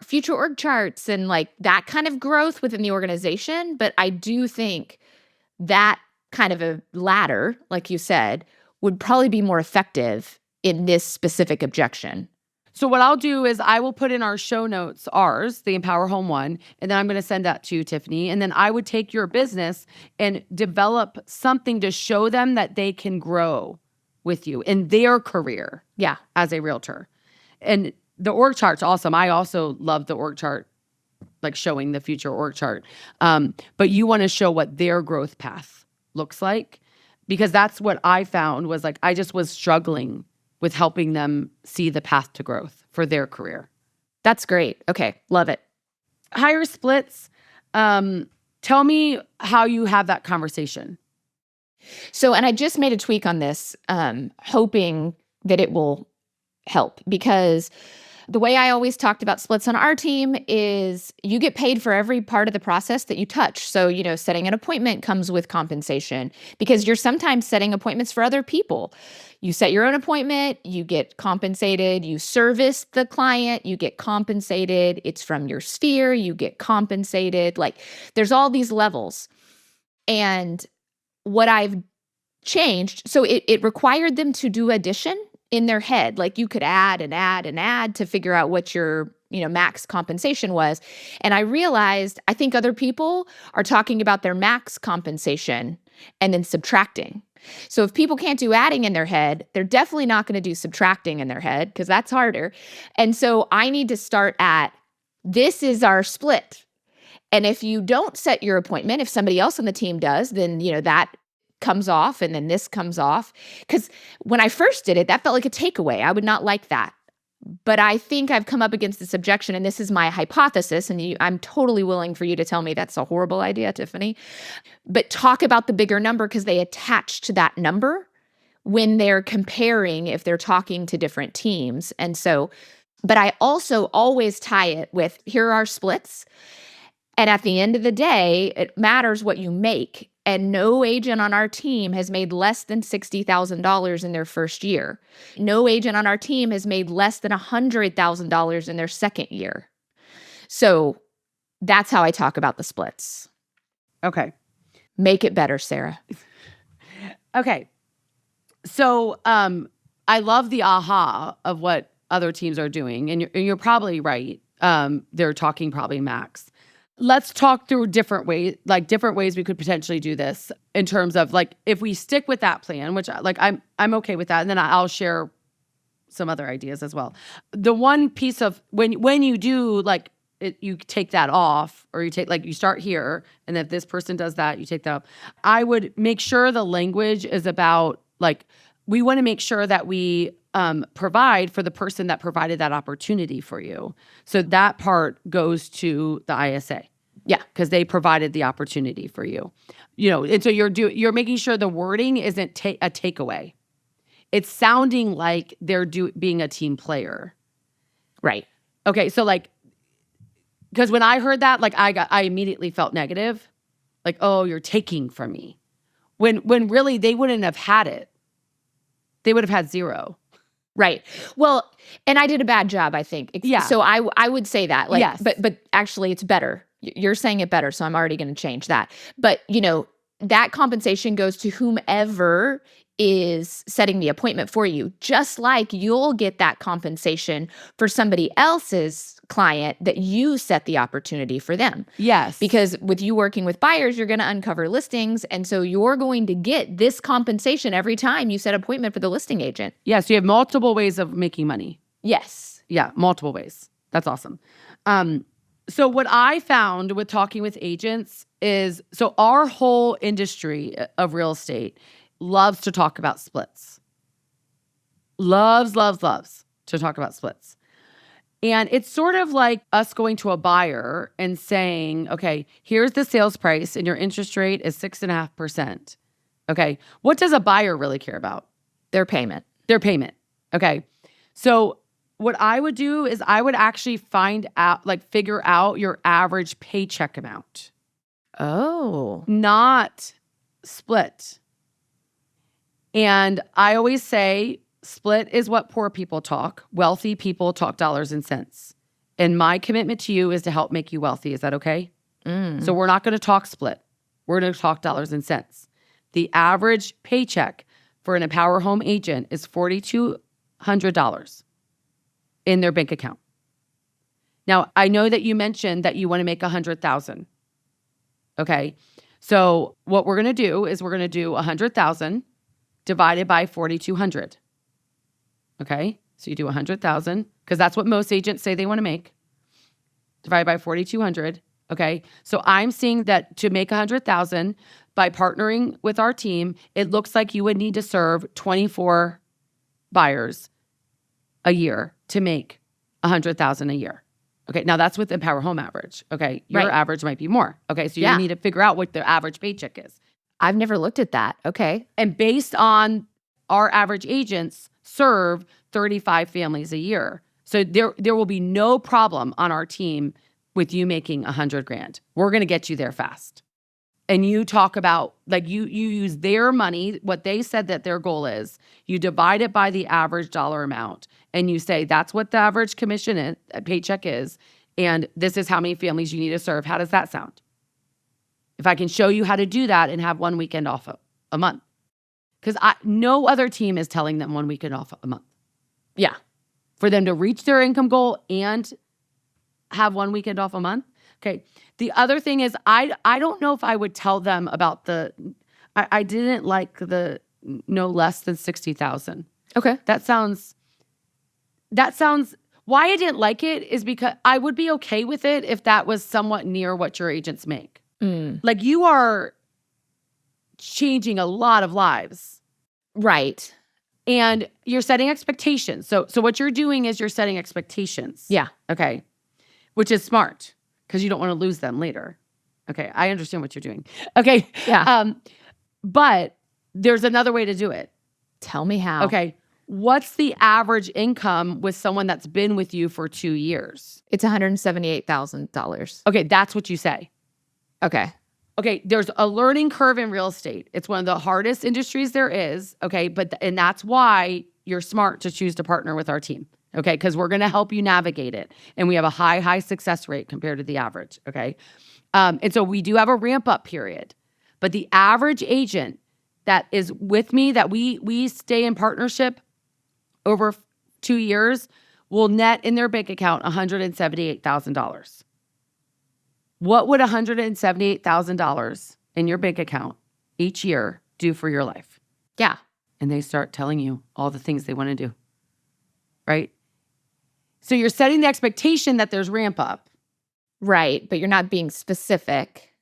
future org charts and like that kind of growth within the organization. But I do think that kind of a ladder, like you said, would probably be more effective in this specific objection. So what I'll do is I will put in our show notes, the Empower Home one, and then I'm going to send that to you, Tiffany. And then I would take your business and develop something to show them that they can grow with you in their career. Yeah. As a realtor. And the org chart's awesome. I also love the org chart, like showing the future org chart. But you want to show what their growth path looks like, because that's what I found was like, I just was struggling with helping them see the path to growth for their career. That's great. Okay. Love it. Higher splits. Tell me how you have that conversation. So, and I just made a tweak on this, hoping that it will help, because the way I always talked about splits on our team is you get paid for every part of the process that you touch. So, setting an appointment comes with compensation because you're sometimes setting appointments for other people. You set your own appointment, you get compensated, you service the client, you get compensated. It's from your sphere, you get compensated. Like there's all these levels. And what I've changed, so it required them to do addition in their head. Like you could add and add and add to figure out what your, max compensation was. And I realized I think other people are talking about their max compensation and then subtracting. So if people can't do adding in their head, they're definitely not going to do subtracting in their head because that's harder. And so I need to start at, this is our split. And if you don't set your appointment, if somebody else on the team does, then, that comes off and then this comes off. Because when I first did it, that felt like a takeaway. I would not like that. But I think I've come up against this objection, and this is my hypothesis, and I'm totally willing for you to tell me that's a horrible idea, Tiffany. But talk about the bigger number because they attach to that number when they're comparing, if they're talking to different teams. And so, but I also always tie it with, here are our splits. And at the end of the day, it matters what you make. And no agent on our team has made less than $60,000 in their first year. No agent on our team has made less than $100,000 in their second year. So that's how I talk about the splits. Okay. Make it better, Sarah. Okay. So I love the aha of what other teams are doing. And you're probably right. They're talking probably max. Let's talk through different ways we could potentially do this in terms of like, if we stick with that plan, which like I'm okay with that. And then I'll share some other ideas as well. The one piece of when you do like it, you take that off, or you take like, you start here. And if this person does that, you take that off. I would make sure the language is about like, we want to make sure that we provide for the person that provided that opportunity for you. So that part goes to the ISA. Yeah, because they provided the opportunity for you. And so you're making sure the wording isn't a takeaway. It's sounding like they're being a team player. Right. Okay, so like, because when I heard that, like I immediately felt negative. Like, oh, you're taking from me. when really they wouldn't have had it. They would have had zero. Right. Well, and I did a bad job, I think. Yeah. So I would say that. Like, Yes. But actually, it's better. You're saying it better, so I'm already going to change that. But that compensation goes to whomever is setting the appointment for you, just like you'll get that compensation for somebody else's client that you set the opportunity for them. Yes. Because with you working with buyers, you're going to uncover listings. And so you're going to get this compensation every time you set an appointment for the listing agent. Yeah, so you have multiple ways of making money. Yes. Yeah, multiple ways. That's awesome. So what I found with talking with agents is, so our whole industry of real estate loves to talk about splits. Loves to talk about splits. And it's sort of like us going to a buyer and saying, okay, here's the sales price and your interest rate is 6.5%. Okay, what does a buyer really care about? Their payment. Their payment. Okay, so what I would do is I would actually figure out your average paycheck amount. Oh. Not split. And I always say split is what poor people talk. Wealthy people talk dollars and cents. And my commitment to you is to help make you wealthy. Is that okay? So we're not going to talk split. We're going to talk dollars and cents. The average paycheck for an Empower Home agent is $4,200 in their bank account. Now, I know that you mentioned that you want to make $100,000. Okay. So what we're going to do is we're going to do $100,000 divided by 4,200. Okay. So you do 100,000 because that's what most agents say they want to make. Divided by 4,200. Okay. So I'm seeing that to make 100,000 by partnering with our team, it looks like you would need to serve 24 buyers a year to make 100,000 a year. Okay. Now that's with Empower Home average. Okay. Your average might be more. Okay. So you need to figure out what the average paycheck is. I've never looked at that. Okay. And based on our average agents serve 35 families a year. So there will be no problem on our team with you making $100,000. We're going to get you there fast. And you talk about, like, you use their money, what they said that their goal is. You divide it by the average dollar amount. And you say, that's what the average commission paycheck is. And this is how many families you need to serve. How does that sound? If I can show you how to do that and have one weekend off a month. Because no other team is telling them one weekend off a month. Yeah. For them to reach their income goal and have one weekend off a month. Okay. The other thing is I don't know if I would tell them about I didn't like the no less than 60,000. Okay. That sounds, why I didn't like it is because I would be okay with it if that was somewhat near what your agents make. Like, you are changing a lot of lives. Right. And you're setting expectations. So what you're doing is you're setting expectations. Yeah. Okay. Which is smart because you don't want to lose them later. Okay. I understand what you're doing. Okay. Yeah. But there's another way to do it. Tell me how. Okay. What's the average income with someone that's been with you for 2 years? It's $178,000. Okay. That's what you say. Okay. Okay, there's a learning curve in real estate. It's one of the hardest industries there is, okay? And that's why you're smart to choose to partner with our team, okay? Because we're going to help you navigate it. And we have a high success rate compared to the average, okay? And so we do have a ramp-up period. But the average agent that is with me, that we stay in partnership over 2 years, will net in their bank account $178,000. What would $178,000 in your bank account each year do for your life? Yeah. And they start telling you all the things they want to do, right? So you're setting the expectation that there's ramp up. Right. But you're not being specific.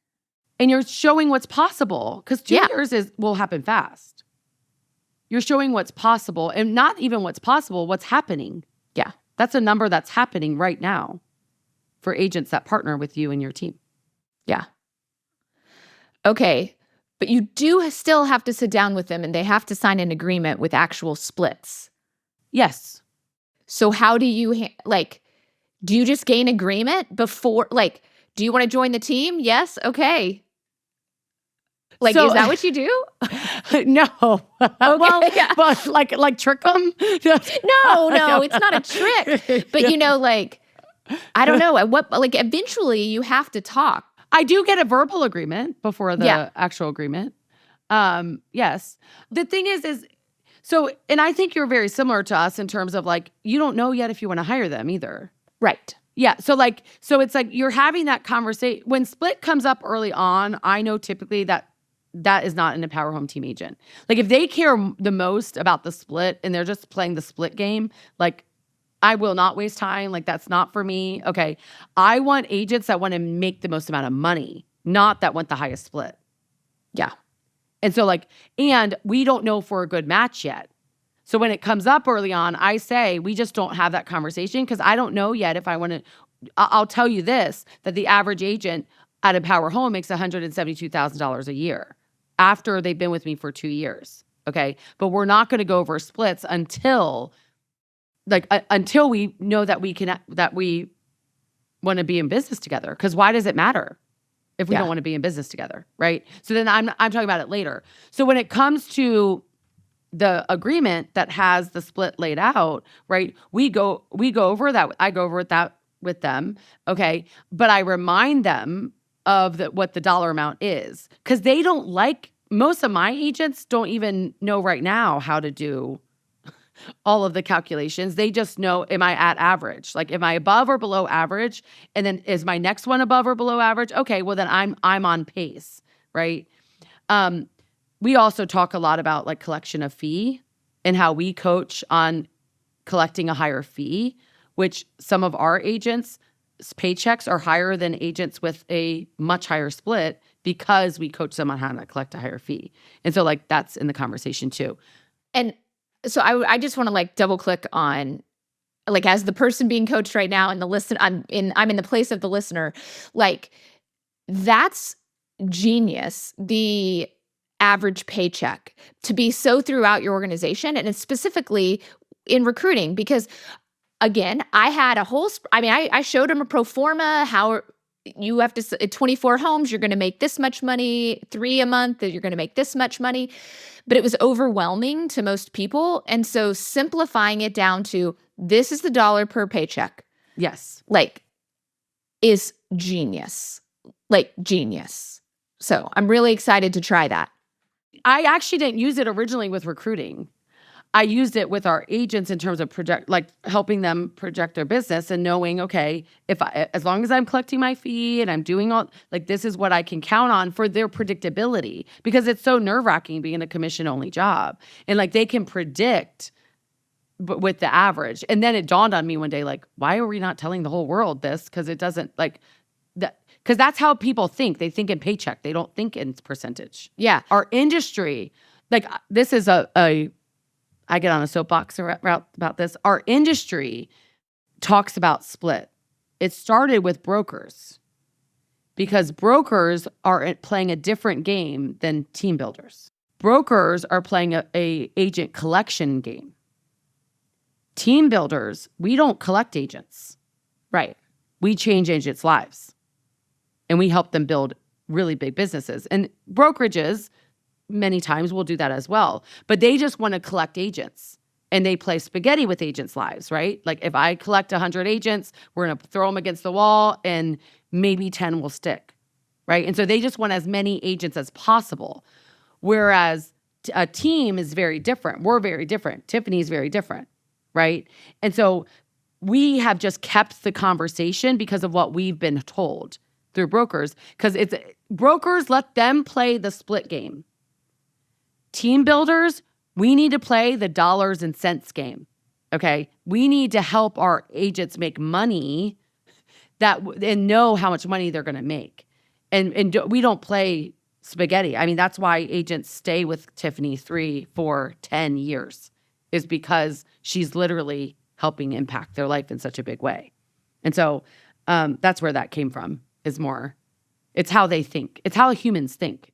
And you're showing what's possible, because 2 years will happen fast. You're showing what's possible, and not even what's possible, what's happening. Yeah. That's a number that's happening right now for agents that partner with you and your team. Yeah. Okay. But you do still have to sit down with them and they have to sign an agreement with actual splits. Yes. So how do you, do you just gain agreement before, do you want to join the team? Yes. Okay. Like, So- is that what you do? No. Well, yeah. but like trick them? No, it's not a trick. But like, I don't know. Eventually you have to talk. I do get a verbal agreement before the Yeah. actual agreement. Yes. The thing is so, and I think you're very similar to us in terms of like, you don't know yet if you want to hire them either. Right. Yeah. So it's like you're having that conversation. When split comes up early on, I know typically that is not an Empower Home Team agent. Like if they care the most about the split and they're just playing the split game, like I will not waste time. Like that's not for me. Okay. I want agents that want to make the most amount of money, not that want the highest split. Yeah. And so and we don't know if we're a good match yet. So when it comes up early on, I say, we just don't have that conversation because I don't know yet if I want to. I'll tell you this, that the average agent at Empower Home makes $172,000 a year after they've been with me for 2 years. Okay. But we're not going to go over splits until we know that we want to be in business together. Because why does it matter if we don't want to be in business together, right? So then I'm talking about it later. So when it comes to the agreement that has the split laid out, right? We go over that. I go over that with them, okay? But I remind them of what the dollar amount is because they don't most of my agents don't even know right now how to do all of the calculations. They just know, am I at average? Like, am I above or below average? And then is my next one above or below average? Okay, well then I'm on pace, right? We also talk a lot about like collection of fee and how we coach on collecting a higher fee, which some of our agents' paychecks are higher than agents with a much higher split because we coach them on how to collect a higher fee. And so like that's in the conversation too. And so I just want to like double click on, like, as the person being coached right now and the listen, I'm in the place of the listener. Like, that's genius. The average paycheck to be so throughout your organization, and it's specifically in recruiting, because again, I had a whole, I showed them a pro forma, how you have to, 24 homes, you're going to make this much money, 3 a month, you're going to make this much money. But it was overwhelming to most people. And so simplifying it down to this is the dollar per paycheck. Yes. Like, is genius. Like, genius. So I'm really excited to try that. I actually didn't use it originally with recruiting. I used it with our agents in terms of helping them project their business and knowing, okay, as long as I'm collecting my fee and I'm doing all, like, this is what I can count on for their predictability, because it's so nerve-wracking being a commission-only job. And like they can predict with the average. And then it dawned on me one day, like, why are we not telling the whole world this? Because it doesn't because that's how people think. They think in paycheck. They don't think in percentage. Yeah. Our industry, like this is I get on a soapbox about this. Our industry talks about split. It started with brokers because brokers are playing a different game than team builders. Brokers are playing a agent collection game. Team builders, we don't collect agents. Right. We change agents' lives and we help them build really big businesses. And brokerages many times will do that as well. But they just want to collect agents and they play spaghetti with agents' lives, right? Like if I collect 100 agents, we're going to throw them against the wall and maybe 10 will stick, right? And so they just want as many agents as possible. Whereas a team is very different. We're very different. Tiffany's very different, right? And so we have just kept the conversation because of what we've been told through brokers, because it's brokers, let them play the split game. Team builders, we need to play the dollars and cents game, okay? We need to help our agents make money and know how much money they're going to make. And we don't play spaghetti. I mean, that's why agents stay with Tiffany 3, 4, 10 years, is because she's literally helping impact their life in such a big way. And so that's where that came from, it's how they think. It's how humans think.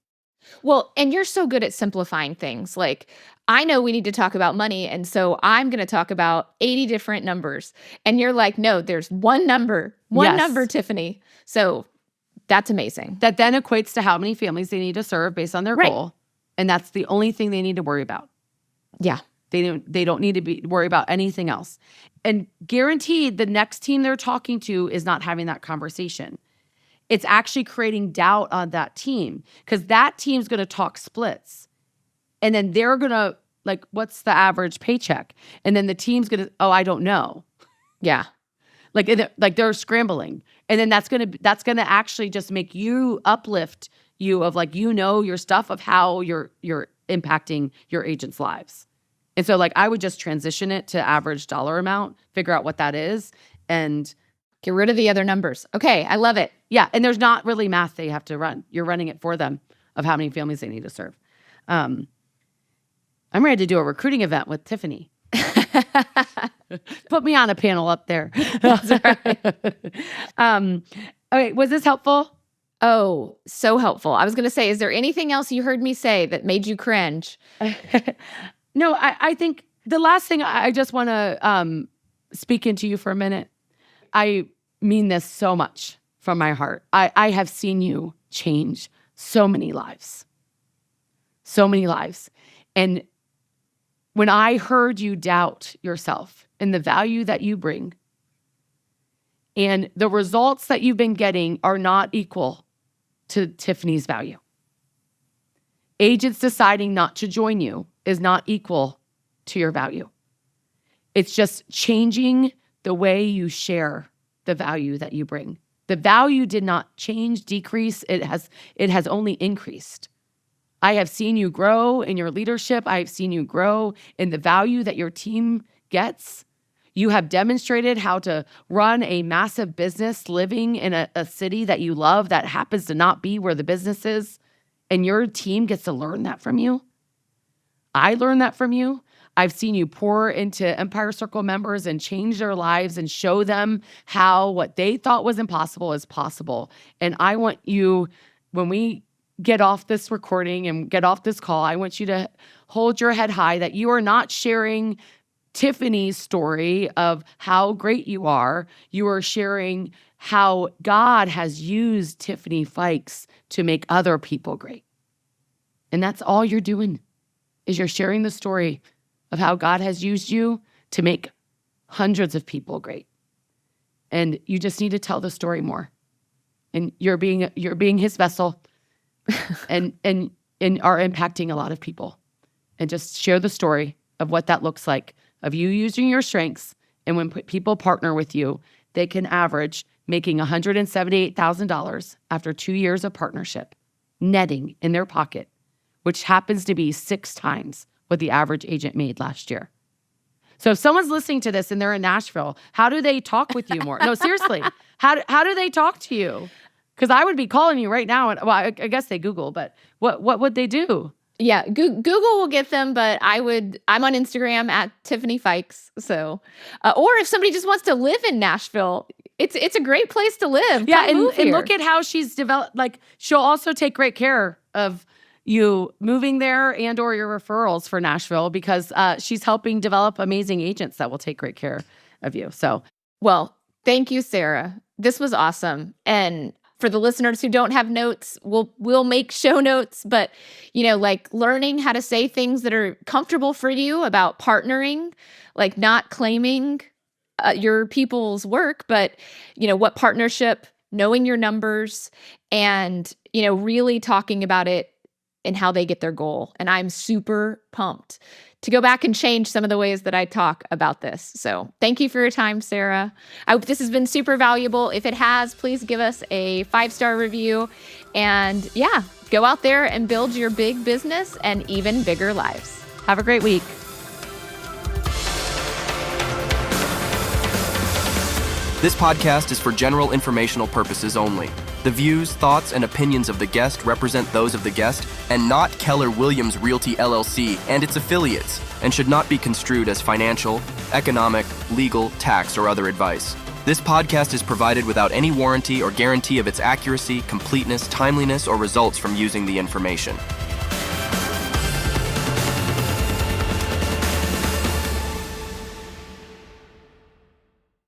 Well, and you're so good at simplifying things. Like, I know we need to talk about money, and so I'm going to talk about 80 different numbers. And you're like, no, there's one number, Yes. number, Tiffany. So That's amazing. That then equates to how many families they need to serve based on their Right. goal. And that's the only thing they need to worry about. Yeah. They don't need to worry about anything else. And guaranteed the next team they're talking to is not having that conversation. It's actually creating doubt on that team because that team's going to talk splits. And then they're going to like, what's the average paycheck? And then the team's going to, oh, I don't know. Yeah. Like they're scrambling. And then that's going to actually just make you uplift you of like, your stuff of how you're impacting your agents' lives. And so like, I would just transition it to average dollar amount, figure out what that is, and get rid of the other numbers. Okay. I love it. yeah. And there's not really math they have to run. You're running it for them of how many families they need to serve. I'm ready to do a recruiting event with Tiffany. Put me on a panel up there. That's right. Okay, was this helpful? Oh, so helpful. I was going to say, is there anything else you heard me say that made you cringe? No, I think the last thing I just want to speak into you for a minute. I mean this so much from my heart. I have seen you change so many lives. So many lives. And when I heard you doubt yourself and the value that you bring, and the results that you've been getting are not equal to Tiffany's value. Agents deciding not to join you is not equal to your value. It's just changing the way you share the value that you bring. The value did not change, decrease. It has only increased. I have seen you grow in your leadership. I have seen you grow in the value that your team gets. You have demonstrated how to run a massive business living in a city that you love that happens to not be where the business is. And your team gets to learn that from you. I learned that from you. I've seen you pour into Empire Circle members and change their lives and show them how what they thought was impossible is possible. And I want you, when we get off this recording and get off this call, I want you to hold your head high that you are not sharing Tiffany's story of how great you are. You are sharing how God has used Tiffany Fikes to make other people great. And that's all you're doing, is you're sharing the story of how God has used you to make hundreds of people great. And you just need to tell the story more. And you're being his vessel and are impacting a lot of people. And just share the story of what that looks like, of you using your strengths. And when people partner with you, they can average making $178,000 after 2 years of partnership, netting in their pocket, which happens to be 6 times what the average agent made last year. So if someone's listening to this and they're in Nashville, how do they talk with you more? No, seriously, how do they talk to you? Because I would be calling you right now. And well, I guess they Google, but what would they do? Yeah, Google will get them, but I'm on Instagram at Tiffany Fikes. So, or if somebody just wants to live in Nashville, it's a great place to live. Yeah, Come and move here. look at how she's developed. Like, she'll also take great care of you moving there and or your referrals for Nashville because she's helping develop amazing agents that will take great care of you. So, well, thank you, Sarah. This was awesome. And for the listeners who don't have notes, we'll make show notes, but like learning how to say things that are comfortable for you about partnering, like not claiming your people's work, but what partnership, knowing your numbers, and really talking about it and how they get their goal. And I'm super pumped to go back and change some of the ways that I talk about this. So thank you for your time, Sarah. I hope this has been super valuable. If it has, please give us a 5-star review. And yeah, go out there and build your big business and even bigger lives. have a great week. This podcast is for general informational purposes only. The views, thoughts, and opinions of the guest represent those of the guest and not Keller Williams Realty LLC and its affiliates, and should not be construed as financial, economic, legal, tax, or other advice. This podcast is provided without any warranty or guarantee of its accuracy, completeness, timeliness, or results from using the information.